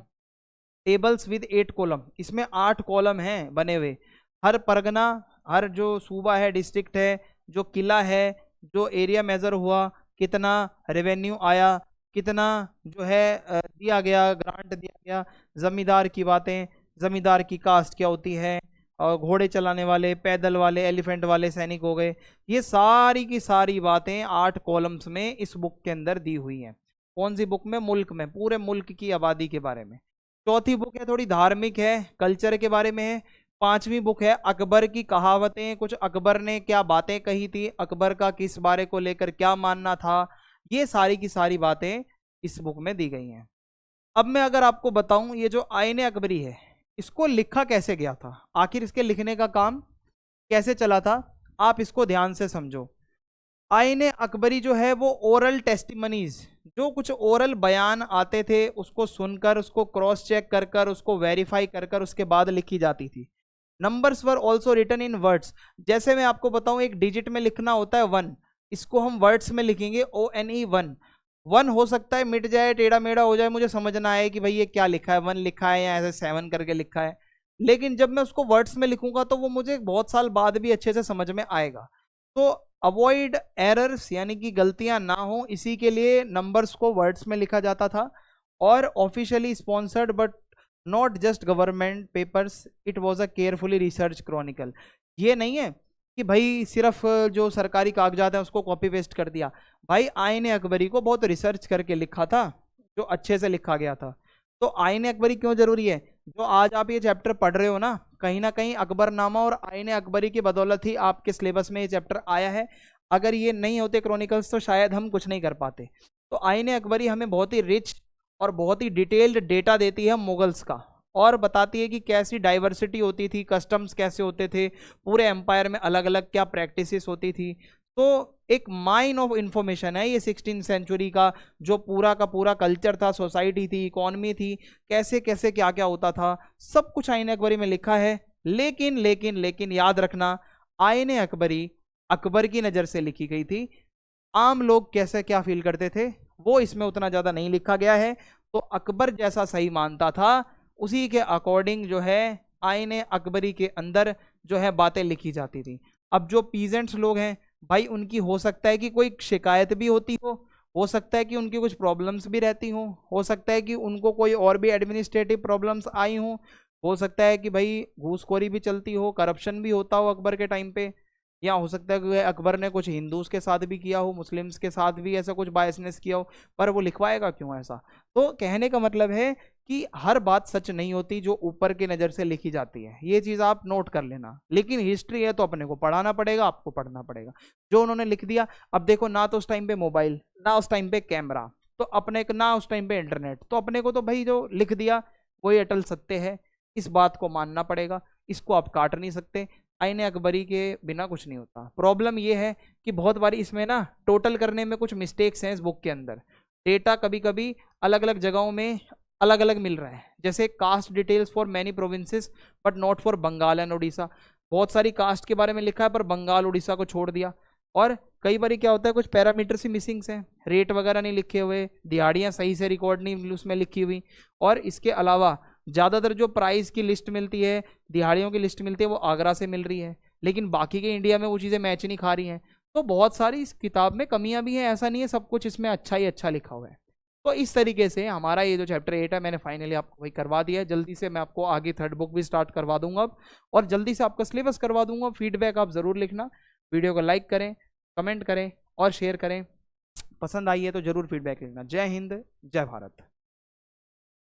टेबल्स विद 8 कॉलम, इसमें 8 कॉलम हैं बने हुए। हर परगना, हर जो सूबा है, डिस्ट्रिक्ट है, जो किला है, जो एरिया मेजर हुआ, कितना रेवेन्यू आया, कितना जो है दिया गया, ग्रांट दिया गया, जमींदार की बातें, जमींदार की कास्ट क्या होती है, और घोड़े चलाने वाले, पैदल वाले, एलिफेंट वाले सैनिक हो गए, ये सारी की सारी बातें 8 कॉलम्स में इस बुक के अंदर दी हुई हैं। कौन सी बुक में, मुल्क में, पूरे मुल्क की आबादी के बारे में। चौथी बुक है थोड़ी धार्मिक है, कल्चर के बारे में है। 5वीं बुक है अकबर की कहावतें, कुछ अकबर ने क्या बातें कही थी, अकबर का किस बारे को लेकर क्या मानना था, ये सारी की सारी बातें इस बुक में दी गई हैं। अब मैं अगर आपको बताऊं, ये जो आईने अकबरी है इसको लिखा कैसे गया था, आखिर इसके लिखने का काम कैसे चला था, आप इसको ध्यान से समझो। आईने अकबरी जो है वो ओरल टेस्टिमनीज, जो कुछ ओरल बयान आते थे उसको सुनकर, उसको क्रॉस चेक कर कर, उसको वेरीफाई कर कर उसके बाद लिखी जाती थी। Numbers were also written in words, जैसे मैं आपको बताऊं एक डिजिट में लिखना होता है 1, इसको हम वर्ड्स में लिखेंगे ONE 1। 1 हो सकता है मिट जाए, टेढ़ा मेढ़ा हो जाए, मुझे समझ ना आए कि भाई ये क्या लिखा है, 1 लिखा है या ऐसे 7 करके लिखा है, लेकिन जब मैं उसको वर्ड्स में लिखूंगा तो वो मुझे बहुत साल बाद भी अच्छे से समझ में आएगा। तो अवॉइड एरर्स, यानी कि गलतियां ना हो, इसी के लिए नंबर्स को वर्ड्स में लिखा जाता था। और officially sponsored but not just government papers, it was a carefully research Chronicle. ये नहीं है कि भाई सिर्फ जो सरकारी कागजात हैं उसको कॉपी पेस्ट कर दिया, भाई आईने अकबरी को बहुत रिसर्च करके लिखा था, जो अच्छे से लिखा गया था। तो आईने अकबरी क्यों जरूरी है, जो आज आप ये चैप्टर पढ़ रहे हो ना कहीं अकबरनामा और आईने अकबरी की बदौलत ही आपके सिलेबस में ये चैप्टर आया है। अगर ये नहीं होते क्रॉनिकल्स तो शायद हम कुछ नहीं कर पाते। तो आईने अकबरी हमें बहुत ही रिच और बहुत ही डिटेल्ड डेटा देती है मुगल्स का, और बताती है कि कैसी डाइवर्सिटी होती थी, कस्टम्स कैसे होते थे, पूरे एम्पायर में अलग अलग क्या प्रैक्टिसेस होती थी। तो एक माइन ऑफ इंफॉर्मेशन है ये 16वीं सेंचुरी का, जो पूरा का पूरा कल्चर था, सोसाइटी थी, इकोनॉमी थी, कैसे कैसे क्या क्या होता था, सब कुछ आईने अकबरी में लिखा है। लेकिन लेकिन लेकिन याद रखना, आईने अकबरी अकबर की नज़र से लिखी गई थी, आम लोग कैसे क्या फील करते थे वो इसमें उतना ज़्यादा नहीं लिखा गया है। तो अकबर जैसा सही मानता था उसी के अकॉर्डिंग जो है आईने अकबरी के अंदर जो है बातें लिखी जाती थी। अब जो पीजेंट्स लोग हैं भाई, उनकी हो सकता है कि कोई शिकायत भी होती हो सकता है कि उनकी कुछ प्रॉब्लम्स भी रहती हो सकता है कि उनको कोई और भी एडमिनिस्ट्रेटिव प्रॉब्लम्स आई हो सकता है कि भाई घूसखोरी भी चलती हो, करप्शन भी होता हो अकबर के टाइम पे, या हो सकता है कि अकबर ने कुछ हिंदूज के साथ भी किया हो, मुस्लिम्स के साथ भी ऐसा कुछ बायसनेस किया हो, पर वो लिखवाएगा क्यों ऐसा। तो कहने का मतलब है कि हर बात सच नहीं होती जो ऊपर की नज़र से लिखी जाती है, ये चीज़ आप नोट कर लेना। लेकिन हिस्ट्री है तो अपने को पढ़ाना पड़ेगा, आपको पढ़ना पड़ेगा। जो उन्होंने लिख दिया, अब देखो ना तो उस टाइम पे मोबाइल, ना उस टाइम पे कैमरा, तो अपने को ना उस टाइम पे इंटरनेट, तो अपने को तो भाई जो लिख दिया वही अटल सत्य है, इस बात को मानना पड़ेगा, इसको आप काट नहीं सकते। आईन अकबरी के बिना कुछ नहीं होता। प्रॉब्लम ये है कि बहुत बारी इसमें ना टोटल करने में कुछ मिस्टेक्स हैं इस बुक के अंदर। डेटा कभी कभी अलग अलग जगहों में अलग अलग मिल रहा है, जैसे caste details for many provinces but not for Bengal and Orissa. बहुत सारी कास्ट के बारे में लिखा है पर बंगाल उड़ीसा को छोड़ दिया। और कई बार क्या होता है, कुछ पैरामीटर से मिसिंग्स हैं, रेट वगैरह नहीं लिखे हुए, दिहाड़ियाँ सही से रिकॉर्ड नहीं उसमें लिखी हुई। और इसके अलावा ज़्यादातर जो प्राइस की लिस्ट मिलती है, दिहाड़ियों की लिस्ट मिलती है, वो आगरा से मिल रही है, लेकिन बाकी के इंडिया में वो चीज़ें मैच नहीं खा रही हैं। तो बहुत सारी इस किताब में कमियां भी हैं, ऐसा नहीं है सब कुछ इसमें अच्छा ही अच्छा लिखा हुआ है। तो इस तरीके से हमारा ये जो चैप्टर 8 है मैंने फाइनली आपको वही करवा दिया है। जल्दी से मैं आपको आगे थर्ड बुक भी स्टार्ट करवा दूंगा अब, और जल्दी से आपका सिलेबस करवा दूंगा। फीडबैक आप ज़रूर लिखना, वीडियो को लाइक करें, कमेंट करें और शेयर करें। पसंद आई है तो ज़रूर फीडबैक लिखना। जय हिंद, जय भारत।